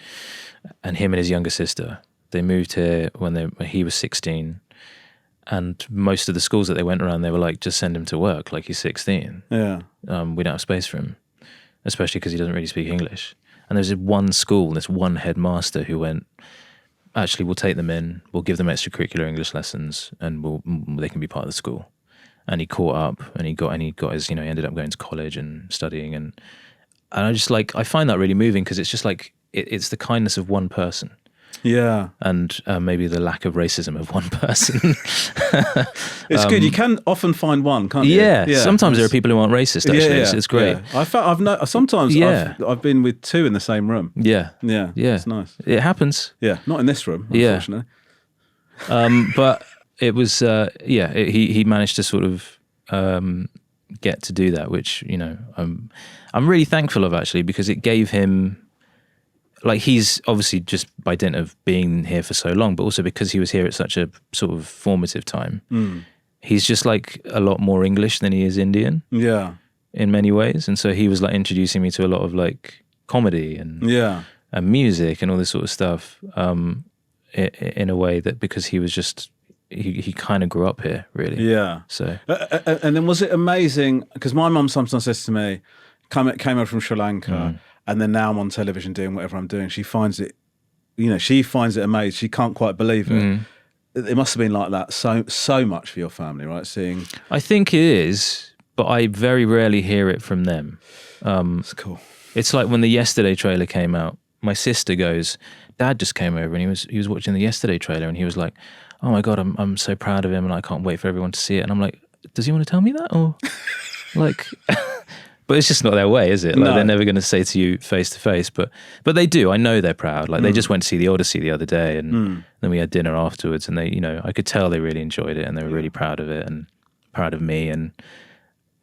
and him and his younger sister. They moved here when he was 16. And most of the schools that they went around, they were like, just send him to work, like he's 16. Yeah. We don't have space for him, especially because he doesn't really speak English. And there's one school, this one headmaster who went, actually, we'll take them in, we'll give them extracurricular English lessons, and they can be part of the school. And he caught up, and he got his, you know, he ended up going to college and studying. And I just like, I find that really moving because it's just like, it's the kindness of one person. Yeah. And maybe the lack of racism of one person. It's good. You can often find one, can't you? Yeah. Sometimes there are people who aren't racist, actually. It's great. Yeah. Sometimes I've been with two in the same room. Yeah. Yeah. It's nice. It happens. Yeah. Not in this room, unfortunately. But it was, he managed to sort of get to do that, which, you know, I'm really thankful of, actually, because it gave him, like, he's obviously just by dint of being here for so long, but also because he was here at such a sort of formative time, he's just like a lot more English than he is Indian. Yeah. In many ways. And so he was like introducing me to a lot of like comedy and music and all this sort of stuff, in a way that, because he was just, he kind of grew up here, really. Yeah. So. And then was it amazing? Because my mum sometimes says to me, came over from Sri Lanka, and then now I'm on television doing whatever I'm doing. She finds it, you know, amazing. She can't quite believe it. It must have been like that so much for your family, right? Seeing. I think it is, but I very rarely hear it from them. That's cool. It's like when the Yesterday trailer came out, my sister goes, Dad just came over and he was watching the Yesterday trailer and he was like, oh my God, I'm so proud of him and I can't wait for everyone to see it. And I'm like, does he want to tell me that? Or like, but it's just not their way, is it? Like, they're never going to say to you face to face, but they do. I know they're proud. Like they just went to see the Odyssey the other day, and then we had dinner afterwards, and they, you know, I could tell they really enjoyed it, and they were really proud of it and proud of me. And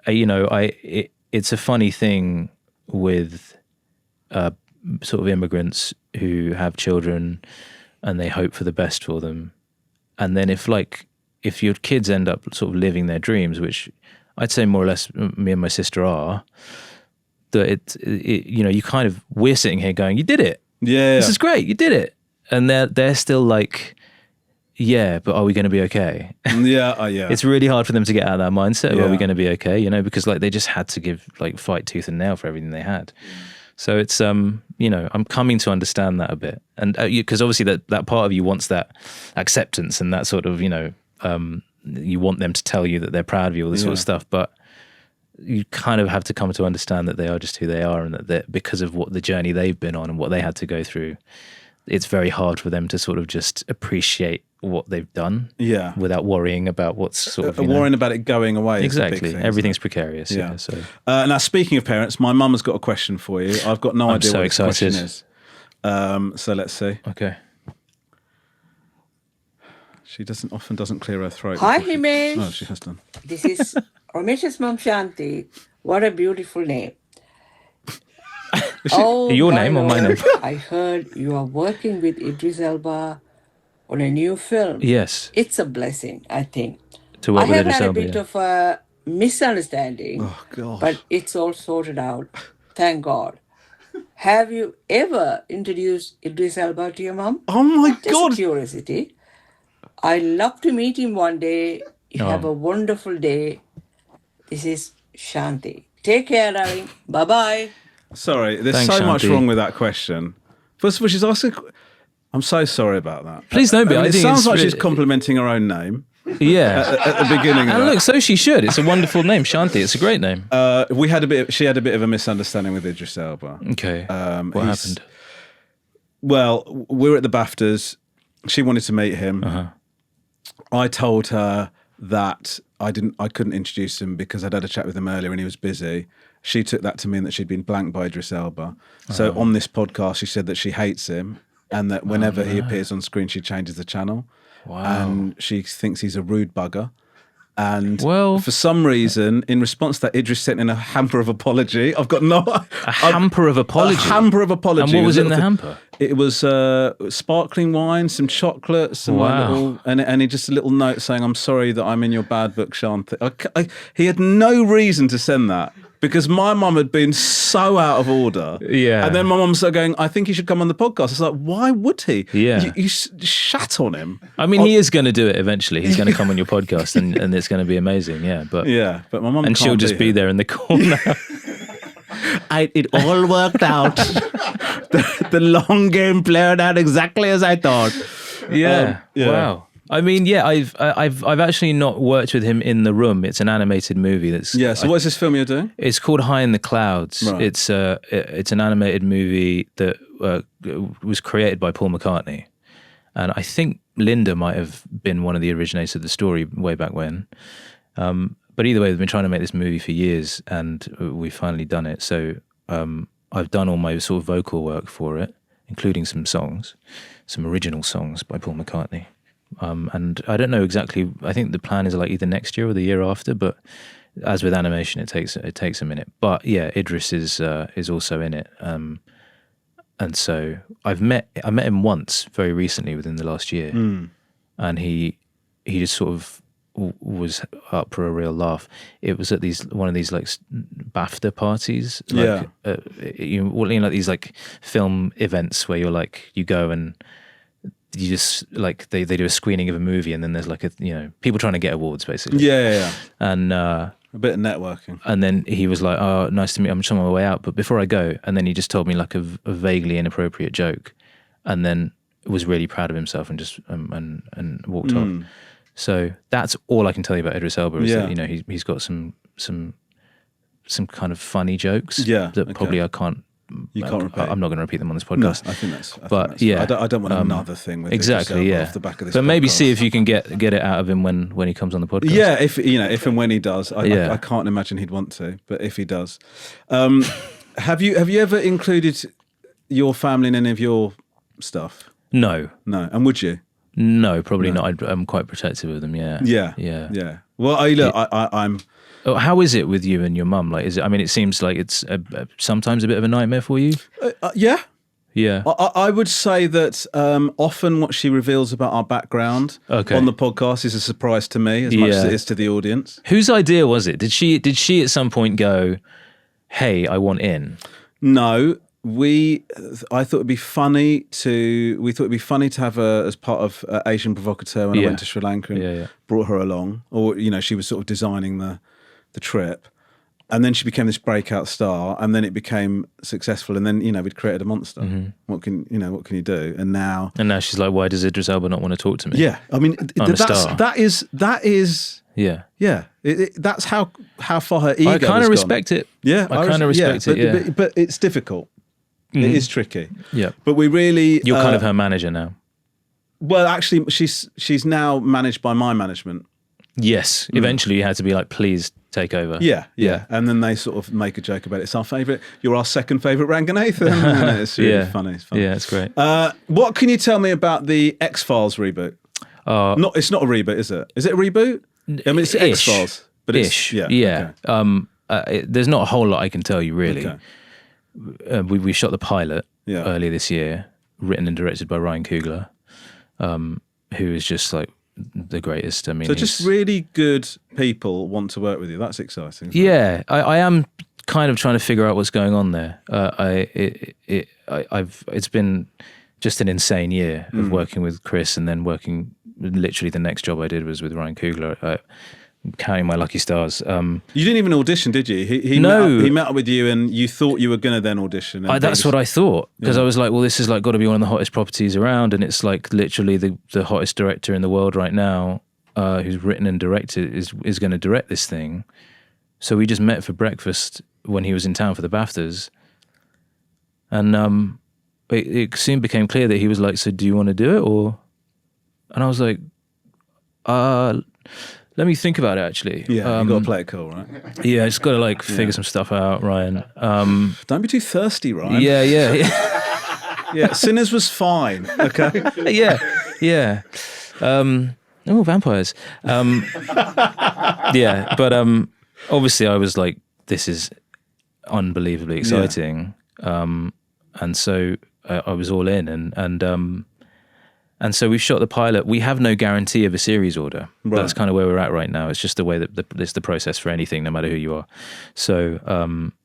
you know, it's a funny thing with sort of immigrants who have children, and they hope for the best for them, and then if your kids end up sort of living their dreams, which I'd say more or less me and my sister are, that it you know, we're sitting here going, you did it. Yeah. This is great. You did it. And they're still like, yeah, but are we going to be okay? Yeah. It's really hard for them to get out of that mindset of, are we going to be okay? You know, because like they just had to fight tooth and nail for everything they had. So it's, you know, I'm coming to understand that a bit. And because obviously that part of you wants that acceptance and that sort of, you know, you want them to tell you that they're proud of you, all this sort of stuff, but you kind of have to come to understand that they are just who they are, and that because of what the journey they've been on and what they had to go through, it's very hard for them to sort of just appreciate what they've done without worrying about what's sort of, worrying about it going away. Exactly. Thing, everything's precarious. Yeah. So now, speaking of parents, my mum has got a question for you. I've got no idea so what excited. the question is. So let's see. Okay. She often doesn't clear her throat. Hi, Himesh. Oh, she has done. This is Romesh's mom, Shanthi. What a beautiful name. Oh, Your my name or my lord. name? I heard you are working with Idris Elba on a new film. Yes. It's a blessing, I think. To I work with have Idris had a Elba, bit yeah. of a misunderstanding, Oh God. but it's all sorted out. Thank God. Have you ever introduced Idris Elba to your mum? Oh my Just a God. curiosity. I'd love to meet him one day. You have Oh. a wonderful day. This is Shanti. Take care, darling. Bye-bye. Sorry, there's Thanks, so much Shanti. wrong with that question. First of all, she's asking. I'm so sorry about that. Please don't be. I mean, I it think sounds it's like re- she's complimenting her own name Yeah. at the beginning. Of And that. look, so she should. It's a wonderful name, Shanti. It's a great name. She had a bit of a misunderstanding with Idris Elba. Okay. What happened? Well, we were at the BAFTAs. She wanted to meet him. I told her that I couldn't introduce him because I'd had a chat with him earlier and he was busy. She took that to mean that she'd been blanked by Idris Elba. So on this podcast, she said that she hates him and that whenever he appears on screen, she changes the channel. Wow. And she thinks he's a rude bugger. And Well- for some reason, in response to that, Idris sent in a hamper of apology. I've got A hamper of apology. A hamper of apology. And what was in the Little hamper? It was sparkling wine, some chocolates, some Wow. little, and he just a little note saying, "I'm sorry that I'm in your bad book, Shanti." He had no reason to send that because my mum had been so out of order. Yeah. And then my mum started going, "I think he should come on the podcast." It's like, why would he? Yeah. You shat on him. I mean, he is going to do it eventually. He's going to come on your podcast and it's going to be amazing. Yeah. But Yeah, but my mum and she'll can't just be here. there in the corner. It all worked out. the long game played out exactly as I thought. Yeah. Yeah. Wow. I mean, yeah, I've actually not worked with him in the room. It's an animated movie that's Yeah. So what's this film you're doing? It's called High in the Clouds. Right. It's an animated movie that was created by Paul McCartney, and I think Linda might have been one of the originators of the story way back when. But either way, we've been trying to make this movie for years, and we've finally done it. So I've done all my sort of vocal work for it, including some songs, some original songs by Paul McCartney. And I don't know exactly. I think the plan is like either next year or the year after. But as with animation, it takes a minute. But yeah, Idris is also in it. And so I met him once very recently within the last year, and he just sort of was up for a real laugh. It was at one of these like BAFTA parties, like, like these like film events where you go and you just like they do a screening of a movie and then there's like people trying to get awards basically. Yeah. And A bit of networking. and then he was like, "Oh, nice to meet you. I'm just on my way out, but before I go," and then he just told me like a vaguely inappropriate joke, and then was really proud of himself and just and walked off. So that's all I can tell you about Idris Elba is Yeah. that he's got some kind of funny jokes. Yeah, that okay. probably I can't. You can't repeat. I'm not going to repeat them on this No, podcast. I think that's. But yeah, I don't want another thing with Idris exactly. Elba Yeah, off the back of this. but maybe podcast. see if you can get it out of him when he comes on the podcast. Yeah, if and when he does, Yeah. I can't imagine he'd want to, but if he does, have you ever included your family in any of your stuff? No, And would you? no, probably not. I'm quite protective of them. Yeah. Yeah. Well, I'm. Oh, how is it with you and your mum? Like, is it? I mean, it seems like it's sometimes a bit of a nightmare for you. Yeah. Yeah. I would say that often what she reveals about our background Okay. on the podcast is a surprise to me as much as Yeah. it is to the audience. Whose idea was it? Did she at some point go, "Hey, I want in"? No, I thought it'd be funny to. We thought it'd be funny to have her as part of Asian Provocateur when I Yeah. went to Sri Lanka and Yeah. brought her along, or she was sort of designing the trip, and then she became this breakout star, and then it became successful, and then we'd created a monster. Mm-hmm. What can you do? And now, And now she's like, "Why does Idris Elba not want to talk to me?" yeah, I mean, I'm a star. that is. Yeah. Yeah, that's how far her ego. I kind of respect it. Yeah, I kind of respect it. Yeah. but it's difficult. It is tricky. Yeah. But we really. You're kind of her manager now. Well, actually, she's now managed by my management. Yes. Eventually, you had to be like, "Please take over." Yeah. And then they sort of make a joke about it. It's our favourite. You're our second favourite Ranganathan. And it's really Yeah. funny. It's funny. Yeah, it's great. What can you tell me about the X-Files reboot? It's not a reboot, is it? Is it a reboot? I mean, it's X-Files, but Ish. it's Yeah. There's not a whole lot I can tell you really. Okay. we shot the pilot Yeah. earlier this year, written and directed by Ryan Coogler, who is just like the greatest. I mean, So just really good people want to work with you. That's exciting. isn't it? yeah, I am kind of trying to figure out what's going on there. It's been just an insane year of working with Chris, and then working. Literally, the next job I did was with Ryan Coogler. Counting my lucky stars. You didn't even audition, did you? He No. met up with you, and you thought you were going to then audition. And That's what I thought, because I was like, well, this is like got to be one of the hottest properties around, and it's like literally the hottest director in the world right now, who's written and directed, is going to direct this thing. So we just met for breakfast when he was in town for the BAFTAs, and it soon became clear that he was like, so do you want to do it, or? And I was like, let me think about it, actually. Yeah, you got to play it cool, right? Yeah, I just got to like figure some stuff out, Ryan. Don't be too thirsty, Ryan. Yeah. Yeah, Sinners was fine, okay? yeah. Oh, vampires. Yeah, but obviously I was like, this is unbelievably exciting. And so I was all in, and so we've shot the pilot. We have no guarantee of a series order. Right. That's kind of where we're at right now. It's just the way that it's the process for anything, no matter who you are. So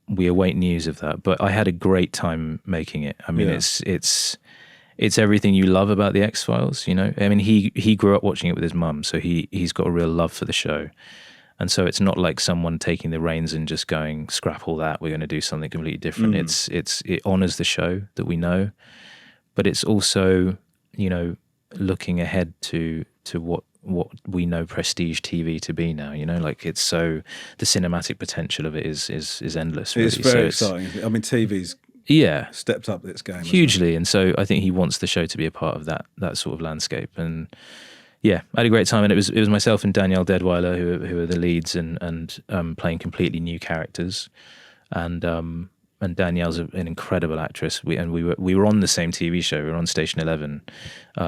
we await news of that. But I had a great time making it. I mean, it's everything you love about the X-Files. You know, I mean, he grew up watching it with his mum, so he's got a real love for the show. And so it's not like someone taking the reins and just going, scrap all that, we're going to do something completely different. It honors the show that we know, but it's also, you know, looking ahead to what we know prestige TV to be now. You know, like it's so the cinematic potential of it is endless. Really. It's very exciting. I mean, TV's stepped up its game hugely, and so I think he wants the show to be a part of that sort of landscape. And yeah, I had a great time, and it was myself and Danielle Deadweiler who are the leads and playing completely new characters, and Danielle's an incredible actress. We were on the same TV show. We were on Station 11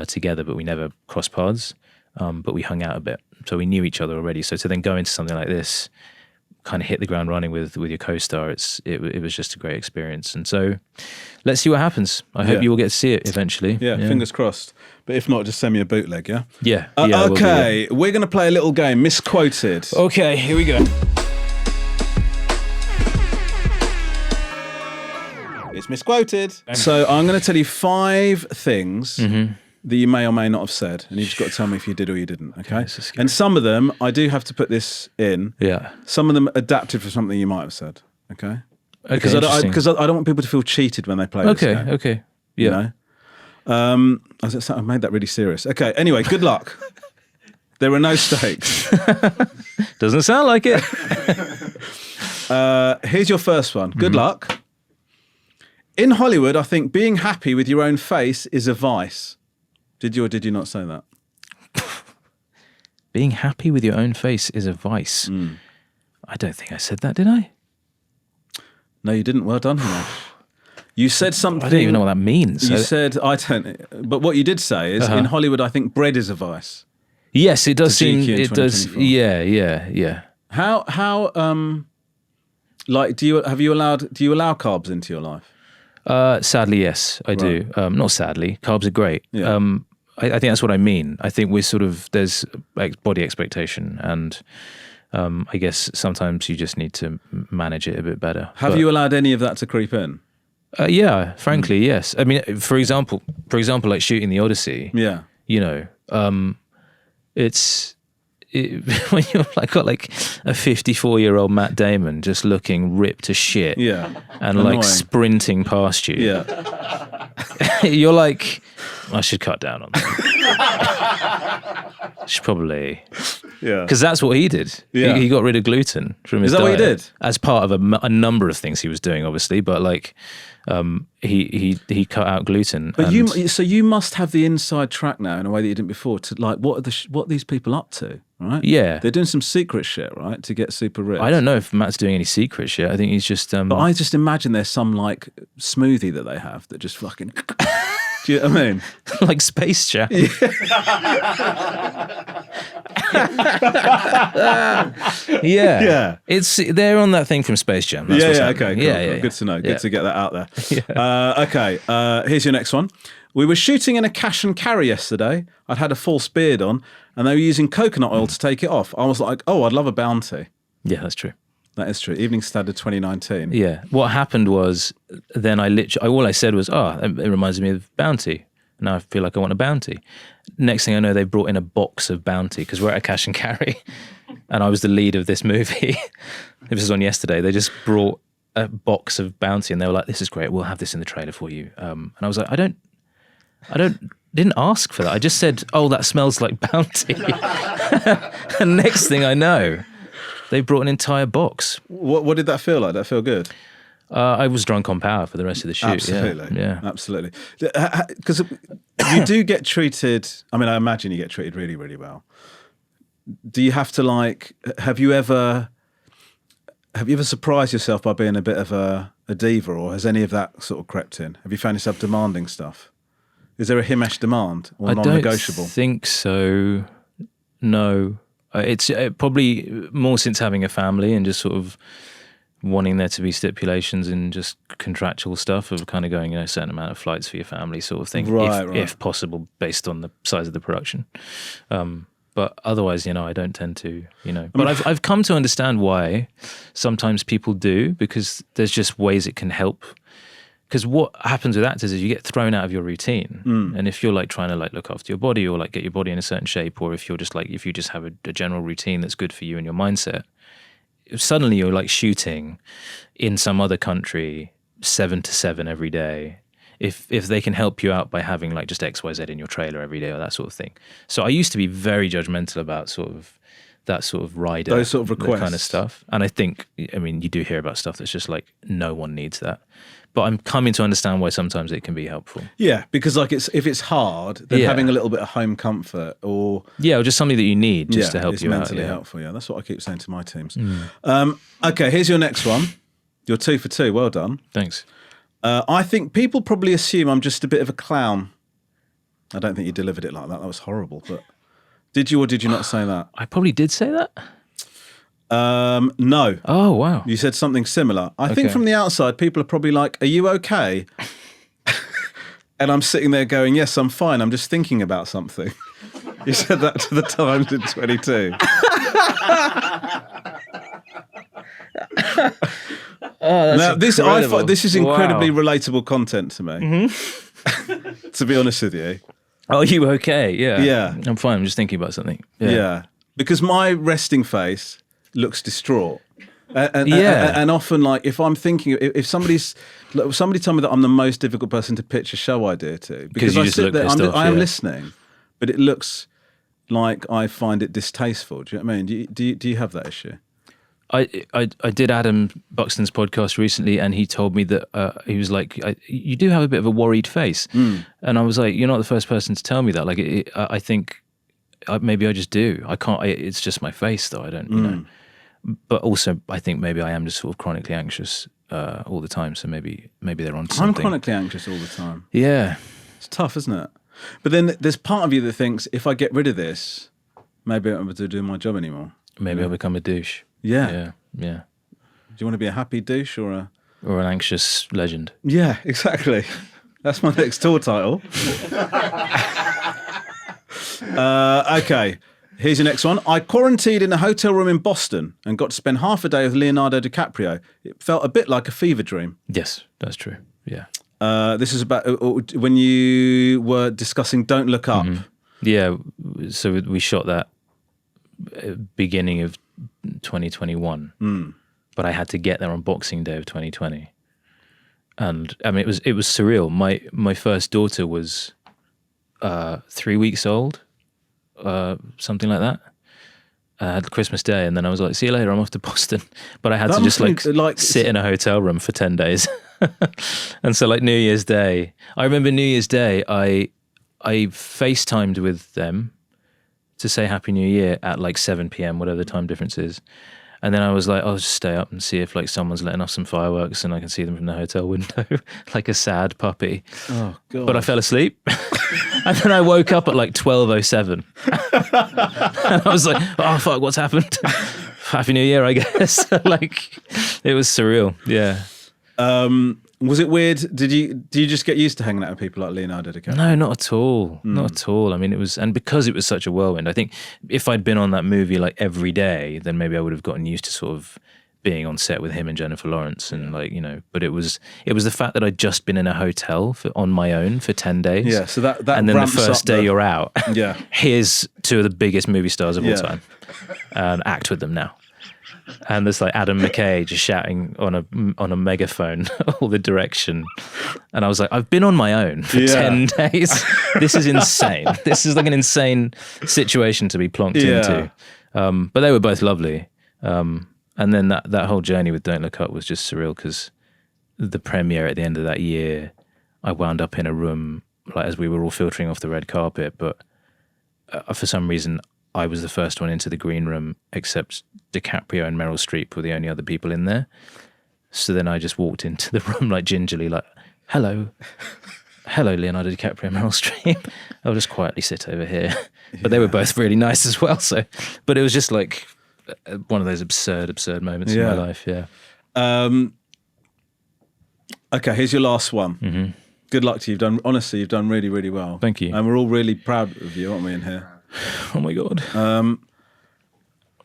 together, but we never crossed paths. But we hung out a bit, so we knew each other already. So to then go into something like this, kind of hit the ground running with your co-star, it was just a great experience. And so let's see what happens. I hope you will get to see it eventually. Yeah, fingers crossed. But if not, just send me a bootleg. Yeah. Yeah. Okay, we're going to play a little game. Misquoted. Okay, here we go. It's misquoted. So I'm going to tell you 5 things that you may or may not have said, and you've just got to tell me if you did or you didn't. Okay. And some of them, I do have to put this in. Yeah. Some of them adapted for something you might have said. Okay. Because interesting. I don't want people to feel cheated when they play this game. Okay. Yeah. You know? I made that really serious. Okay. Anyway, good luck. There are no stakes. Doesn't sound like it. Here's your first one. Good luck. In Hollywood, I think being happy with your own face is a vice. Did you or did you not say that? Being happy with your own face is a vice. I don't think I said that, did I? No, you didn't. Well done, Himesh. You said something. I don't even know what that means. You said, I don't. But what you did say is, in Hollywood, I think bread is a vice. Yes, it does To seem. GQ in It does. 2024. Yeah. How like do you allow carbs into your life? Sadly, yes, I do. Not sadly, carbs are great. Yeah. I think that's what I mean. I think we're sort of, there's body expectation, and I guess sometimes you just need to manage it a bit better. Have you allowed any of that to creep in? Yeah, frankly, yes. I mean, for example, like shooting the Odyssey. Yeah. You know, when you're like got like a 54-year-old Matt Damon just looking ripped to shit, and Annoying. like sprinting past you, you're like, I should cut down on that. Should probably, because that's what he did. Yeah. He got rid of gluten from his Is that diet what he did? as part of a number of things he was doing, obviously, but like. He cut out gluten. But you must have the inside track now in a way that you didn't before to like what are these people up to, right? Yeah, they're doing some secret shit, right, to get super rich. I don't know if Matt's doing any secret shit. I think he's just. But I just imagine there's some like smoothie that they have that just fucking. Do you know what I mean? Like Space Jam. Yeah. They're on that thing from Space Jam. That's what's happening. Okay, cool, Yeah. Good to know. Yeah. Good to get that out there. Okay, here's your next one. We were shooting in a cash and carry yesterday. I'd had a false beard on, and they were using coconut oil to take it off. I was like, oh, I'd love a bounty. Yeah, that's true. That is true. Evening Standard 2019. Yeah. What happened was then all I said was, it reminds me of Bounty. Now I feel like I want a bounty. Next thing I know, they brought in a box of Bounty because we're at a cash and carry, and I was the lead of this movie. This was on yesterday. They just brought a box of Bounty, and they were like, "This is great. We'll have this in the trailer for you." And I was like, didn't ask for that. I just said, "Oh, that smells like Bounty." And next thing I know, they brought an entire box. What did that feel like? Did that feel good? I was drunk on power for the rest of the shoot. Absolutely. Yeah. Absolutely. Because you do get treated, I mean, I imagine you get treated really, really well. Do you have to have you ever surprised yourself by being a bit of a diva, or has any of that sort of crept in? Have you found yourself demanding stuff? Is there a Himesh demand or non-negotiable? I don't think so. No. It's probably more since having a family and just sort of wanting there to be stipulations and just contractual stuff of kind of going, a certain amount of flights for your family sort of thing, if possible, based on the size of the production. But otherwise, I don't tend to, But I've come to understand why sometimes people do, because there's just ways it can help. Because what happens with actors is you get thrown out of your routine. And if you're trying to look after your body or get your body in a certain shape, or if you're just if you just have a general routine that's good for you and your mindset, if suddenly you're shooting in some other country 7 to 7 every day, if they can help you out by having just XYZ in your trailer every day or that sort of thing. So I used to be very judgmental about that sort of rider, those sort of requests, kind of stuff. And I think, you do hear about stuff that's just no one needs that. But I'm coming to understand why sometimes it can be helpful. Yeah, because if it's hard, then having a little bit of home comfort or just something that you need just to help you out. It's mentally helpful. Yeah, that's what I keep saying to my teams. Okay, here's your next one. You're 2 for 2. Well done. Thanks. I think people probably assume I'm just a bit of a clown. I don't think you delivered it like that. That was horrible. But did you or did you not say that? I probably did say that. No. Oh, wow. You said something similar. I think from the outside, people are probably like, are you okay? And I'm sitting there going, yes, I'm fine. I'm just thinking about something. You said that to the Times in 22. Now, this is incredibly relatable content to me. Mm-hmm. To be honest with you. Oh, you okay? Yeah. Yeah. I'm fine. I'm just thinking about something. Yeah. Because my resting face looks distraught. And often, if I'm thinking, if somebody told me that I'm the most difficult person to pitch a show idea to, because you just look pissed off, I am listening, but it looks like I find it distasteful. Do you know what I mean? Do you have that issue? I did Adam Buxton's podcast recently, and he told me that he was like, you do have a bit of a worried face. And I was like, you're not the first person to tell me that. I think maybe I just do. I can't. It's just my face, though. I don't, But also, I think maybe I am just sort of chronically anxious all the time. So maybe they're on something. I'm chronically anxious all the time. Yeah, it's tough, isn't it? But then there's part of you that thinks, if I get rid of this, maybe I won't be able to do my job anymore. Maybe I'll become a douche. Yeah. Do you want to be a happy douche or an anxious legend? Yeah, exactly. That's my next tour title. Okay. Here's your next one. I quarantined in a hotel room in Boston and got to spend half a day with Leonardo DiCaprio. It felt a bit like a fever dream. Yes, that's true. Yeah. This is about when you were discussing Don't Look Up. Mm-hmm. Yeah. So we shot that beginning of 2021, but I had to get there on Boxing Day of 2020, and I mean it was surreal. My first daughter was 3 weeks old. Something like that. I had Christmas Day, and then I was like, see you later, I'm off to Boston. But I had to just sit in a hotel room for 10 days. And so New Year's Day, I remember New Year's Day, I FaceTimed with them to say Happy New Year at 7 p.m, whatever the time difference is. And then I was like, I'll just stay up and see if someone's letting off some fireworks and I can see them from the hotel window, like a sad puppy. Oh, God. But I fell asleep. And then I woke up at like 12:07. And I was like, oh, fuck, what's happened? Happy New Year, I guess. Like, it was surreal. Yeah. Was it weird? Did you just get used to hanging out with people like Leonardo DiCaprio? No, not at all. Not at all. I mean, because it was such a whirlwind, I think if I'd been on that movie like every day, then maybe I would have gotten used to sort of being on set with him and Jennifer Lawrence and like, you know, but it was the fact that I'd just been in a hotel on my own for 10 days. Yeah, so that and then the ramps first up day you're out. Yeah. Here's two of the biggest movie stars of all Yeah. time. And act with them now. And there's like Adam McKay just shouting on a megaphone all the direction. And I was like, I've been on my own for 10 days. This is insane. This is like an insane situation to be plonked into. But they were both lovely. And then that whole journey with Don't Look Up was just surreal because the premiere at the end of that year, I wound up in a room like as we were all filtering off the red carpet. But for some reason, I was the first one into the green room, except DiCaprio and Meryl Streep were the only other people in there. So then I just walked into the room like gingerly, like, hello, Leonardo DiCaprio and Meryl Streep. I'll just quietly sit over here. But they were both really nice as well. So, but it was just like one of those absurd moments in my life. Yeah. Okay, here's your last one. Mm-hmm. Good luck to you. You've done really, really well. Thank you. And we're all really proud of you, aren't we, in here? Oh my God.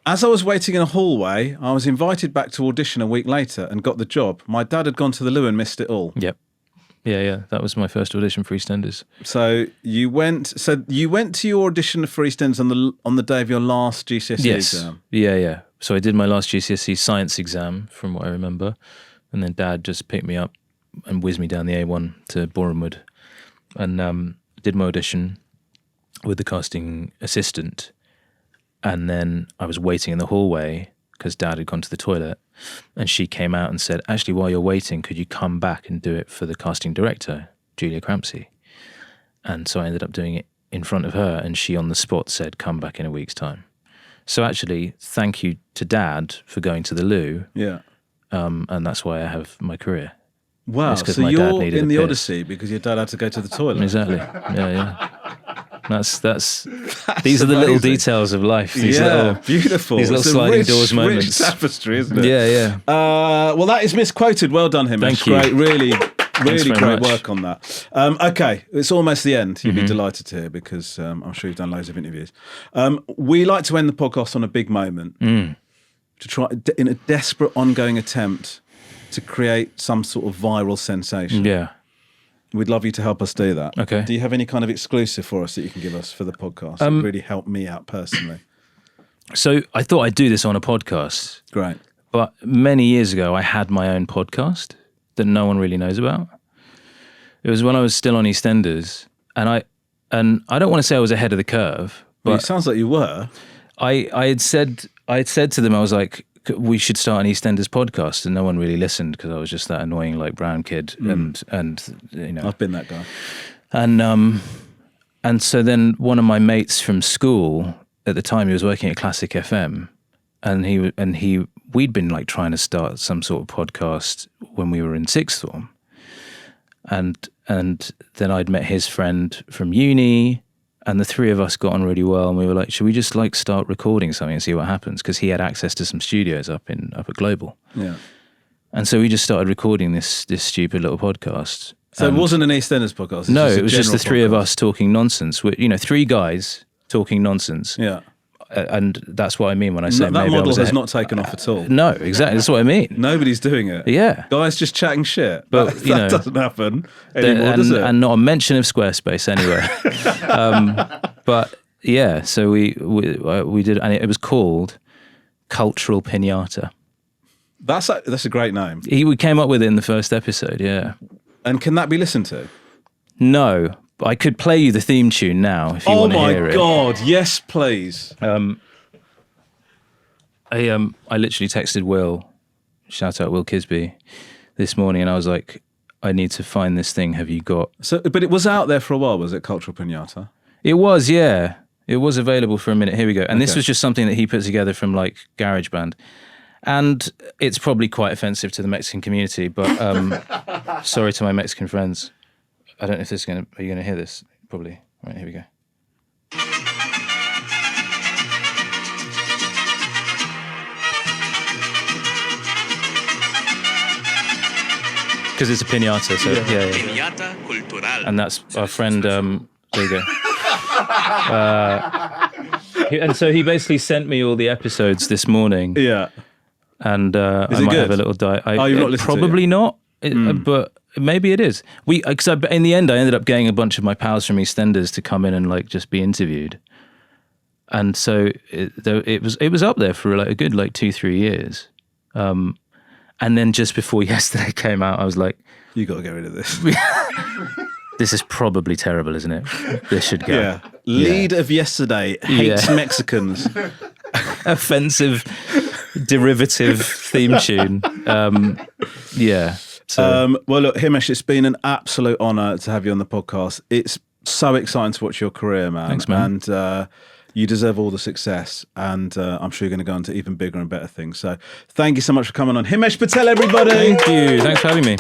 As I was waiting in a hallway, I was invited back to audition a week later and got the job. My dad had gone to the loo and missed it all. Yep. Yeah. That was my first audition for EastEnders. So you went to your audition for EastEnders on the day of your last GCSE exam. Yeah. So I did my last GCSE science exam, from what I remember, and then Dad just picked me up and whizzed me down the A1 to Bournemouth, and did my audition with the casting assistant. And then I was waiting in the hallway because Dad had gone to the toilet, and she came out and said, actually, while you're waiting, could you come back and do it for the casting director, Julia Crampsey? And so I ended up doing it in front of her, and she on the spot said, come back in a week's time. So actually, thank you to Dad for going to the loo. Yeah. And that's why I have my career. Wow, so you're in the Odyssey because your dad had to go to the toilet. Exactly. Yeah. That's these are the little details of life. These little, beautiful. These little sliding doors moments. Rich tapestry, isn't it? Yeah. Well, that is Misquoted. Well done, Himesh. Thank you. Great, really great much. work on that. Okay, it's almost the end. You'd be delighted to hear because I'm sure you've done loads of interviews. We like to end the podcast on a big moment to try in a desperate ongoing attempt to create some sort of viral sensation. Yeah. We'd love you to help us do that. Okay. Do you have any kind of exclusive for us that you can give us for the podcast? It really helped me out personally. So I thought I'd do this on a podcast. Great. But many years ago, I had my own podcast that no one really knows about. It was when I was still on EastEnders, and I don't want to say I was ahead of the curve, but Well, it sounds like you were. I had said to them, I was like, we should start an EastEnders podcast, and no one really listened because I was just that annoying like brown kid, and you know, I've been that guy. And so then one of my mates from school at the time, he was working at Classic FM, and we'd been like trying to start some sort of podcast when we were in sixth form, and then I'd met his friend from uni. And the three of us got on really well, and we were like, should we just like start recording something and see what happens? Because he had access to some studios up at Global. Yeah. And so we just started recording this stupid little podcast. So it wasn't an EastEnders podcast? No, it was just the three of us talking nonsense. Three guys talking nonsense. Yeah. And that's what I mean when I say that maybe model I was has not taken off at all. No, exactly. That's what I mean. Nobody's doing it. Yeah. Guys just chatting shit. But that doesn't happen anymore, does it? And not a mention of Squarespace anywhere. But yeah, so we did, and it was called Cultural Pinata. That's a great name. We came up with it in the first episode, yeah. And can that be listened to? No. I could play you the theme tune now if you want to hear it. Oh my God, yes, please. I literally texted Will, shout out Will Kisby, this morning, and I was like, I need to find this thing. Have you got... So, but it was out there for a while, was it, Cultural Pinata? It was, yeah. It was available for a minute. Here we go. And this was just something that he put together from like GarageBand. And it's probably quite offensive to the Mexican community, but sorry to my Mexican friends. I don't know if this is are you going to hear this? Probably. Right, here we go. Because it's a piñata, so yeah. Piñata cultural. And that's our friend. There you go. And so he basically sent me all the episodes this morning. Yeah. And I it might good? have a little die. you've not listened to it Probably yet? not, but maybe it is. Because in the end, I ended up getting a bunch of my pals from EastEnders to come in and like just be interviewed. And so it was up there for like a good 2-3 years. And then just before yesterday came out, I was like, You got to get rid of this. this is probably terrible, isn't it? This should go. Yeah. Lead of yesterday hates Yeah. Mexicans. Offensive, derivative theme tune. Yeah. So, Well, look, Himesh, it's been an absolute honour to have you on the podcast. It's so exciting to watch your career, man. Thanks, man. And you deserve all the success. And I'm sure you're going to go on to even bigger and better things. So thank you so much for coming on. Himesh Patel, everybody. thank you. Thanks for having me.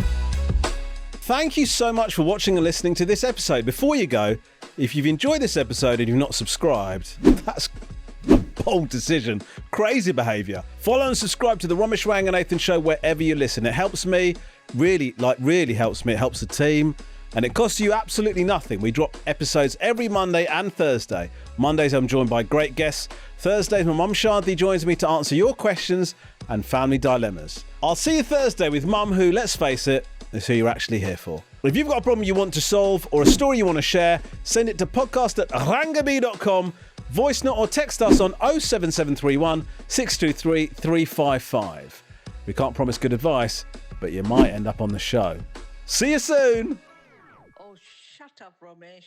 Thank you so much for watching and listening to this episode. Before you go, if you've enjoyed this episode and you've not subscribed, that's a bold decision. Crazy behaviour. Follow and subscribe to the Romesh Ranganathan Show wherever you listen. It helps me, really helps me. It helps the team. And it costs you absolutely nothing. We drop episodes every Monday and Thursday. Mondays I'm joined by great guests. Thursdays my mum Shanthi joins me to answer your questions and family dilemmas. I'll see you Thursday with mum who, let's face it, is who you're actually here for. If you've got a problem you want to solve or a story you want to share, send it to podcast@rangabee.com, voice note or text us on 07731 623 355. We can't promise good advice, but you might end up on the show. See you soon! Oh, shut up, Romesh.